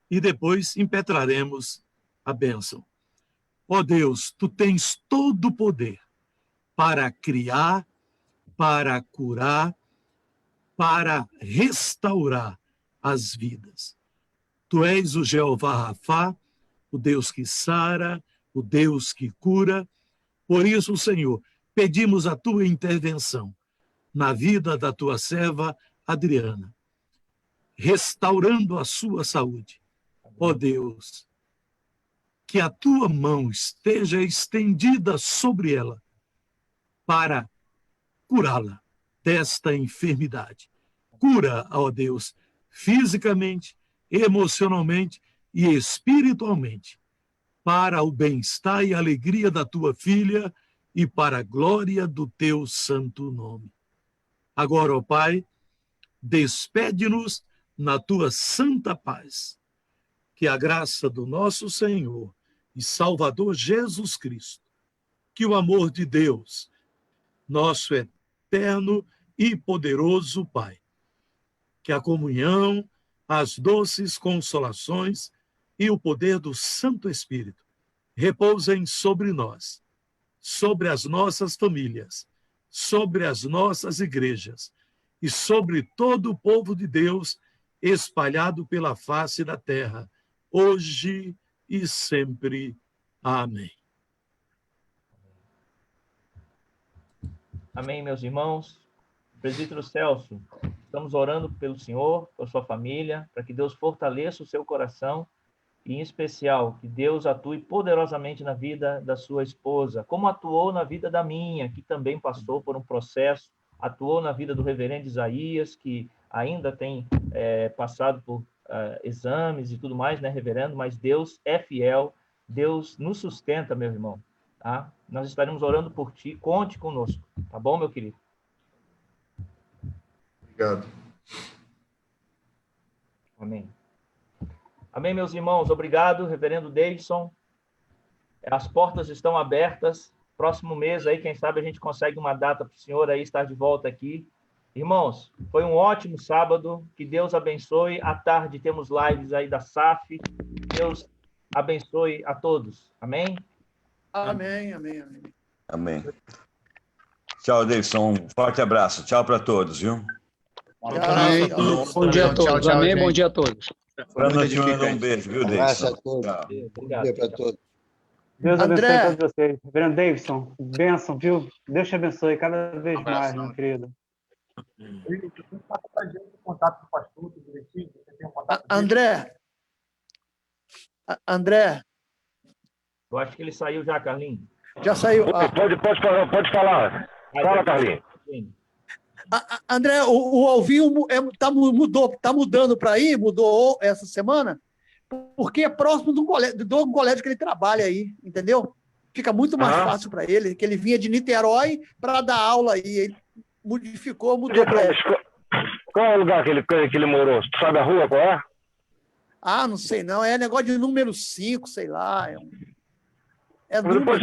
e depois impetraremos a bênção. Ó Deus, tu tens todo o poder para criar, para curar, para restaurar as vidas. Tu és o Jeová Rafá, o Deus que sara, o Deus que cura. Por isso, Senhor, pedimos a tua intervenção na vida da tua serva Adriana, restaurando a sua saúde. Ó Deus, que a tua mão esteja estendida sobre ela para curá-la desta enfermidade. Cura, ó Deus, fisicamente, emocionalmente e espiritualmente, para o bem-estar e alegria da tua filha e para a glória do teu santo nome. Agora, ó Pai, despede-nos na tua santa paz. Que a graça do nosso Senhor e Salvador Jesus Cristo, que o amor de Deus, nosso eterno e poderoso Pai, que a comunhão, as doces consolações e o poder do Santo Espírito repousem sobre nós, sobre as nossas famílias, sobre as nossas igrejas e sobre todo o povo de Deus espalhado pela face da terra, hoje e sempre. Amém. Amém, meus irmãos. Presbítero Celso, estamos orando pelo senhor, pela sua família, para que Deus fortaleça o seu coração e, em especial, que Deus atue poderosamente na vida da sua esposa, como atuou na vida da minha, que também passou por um processo, atuou na vida do reverendo Isaías, que ainda tem passado por exames e tudo mais, né, reverendo? Mas Deus é fiel, Deus nos sustenta, meu irmão, tá? Nós estaremos orando por ti, conte conosco, tá bom, meu querido? Obrigado. Amém. Amém, meus irmãos. Obrigado, reverendo Davidson. As portas estão abertas. Próximo mês, aí, quem sabe, a gente consegue uma data para o senhor aí estar de volta aqui. Irmãos, foi um ótimo sábado. Que Deus abençoe. À tarde temos lives aí da SAF. Deus abençoe a todos. Amém? Amém, amém, amém. Amém. Tchau, Davidson. Um forte abraço. Tchau para todos, viu? Amém. Bom dia a todos. Tchau, Amém. gente. Bom dia a todos. Ana te manda um beijo, viu, Um abraço Davidson? a todos. Tchau. Bom dia para todos. Deus abençoe André. todos vocês. Reverendo Davidson, bênção, viu? Deus te abençoe cada vez mais, meu querido. André, Eu acho que ele saiu já, Carlinhos. já saiu. Pode falar. Fala, Carlinhos. André, o Alvinho tá mudando para aí, mudou essa semana, porque é próximo do colégio que ele trabalha aí, entendeu? Fica muito mais fácil para ele, que ele vinha de Niterói para dar aula aí. Ele mudou para ele. Qual é o lugar que ele morou? Tu sabe a rua qual é? Ah, não sei não, é negócio de número 5, sei lá. É Depois número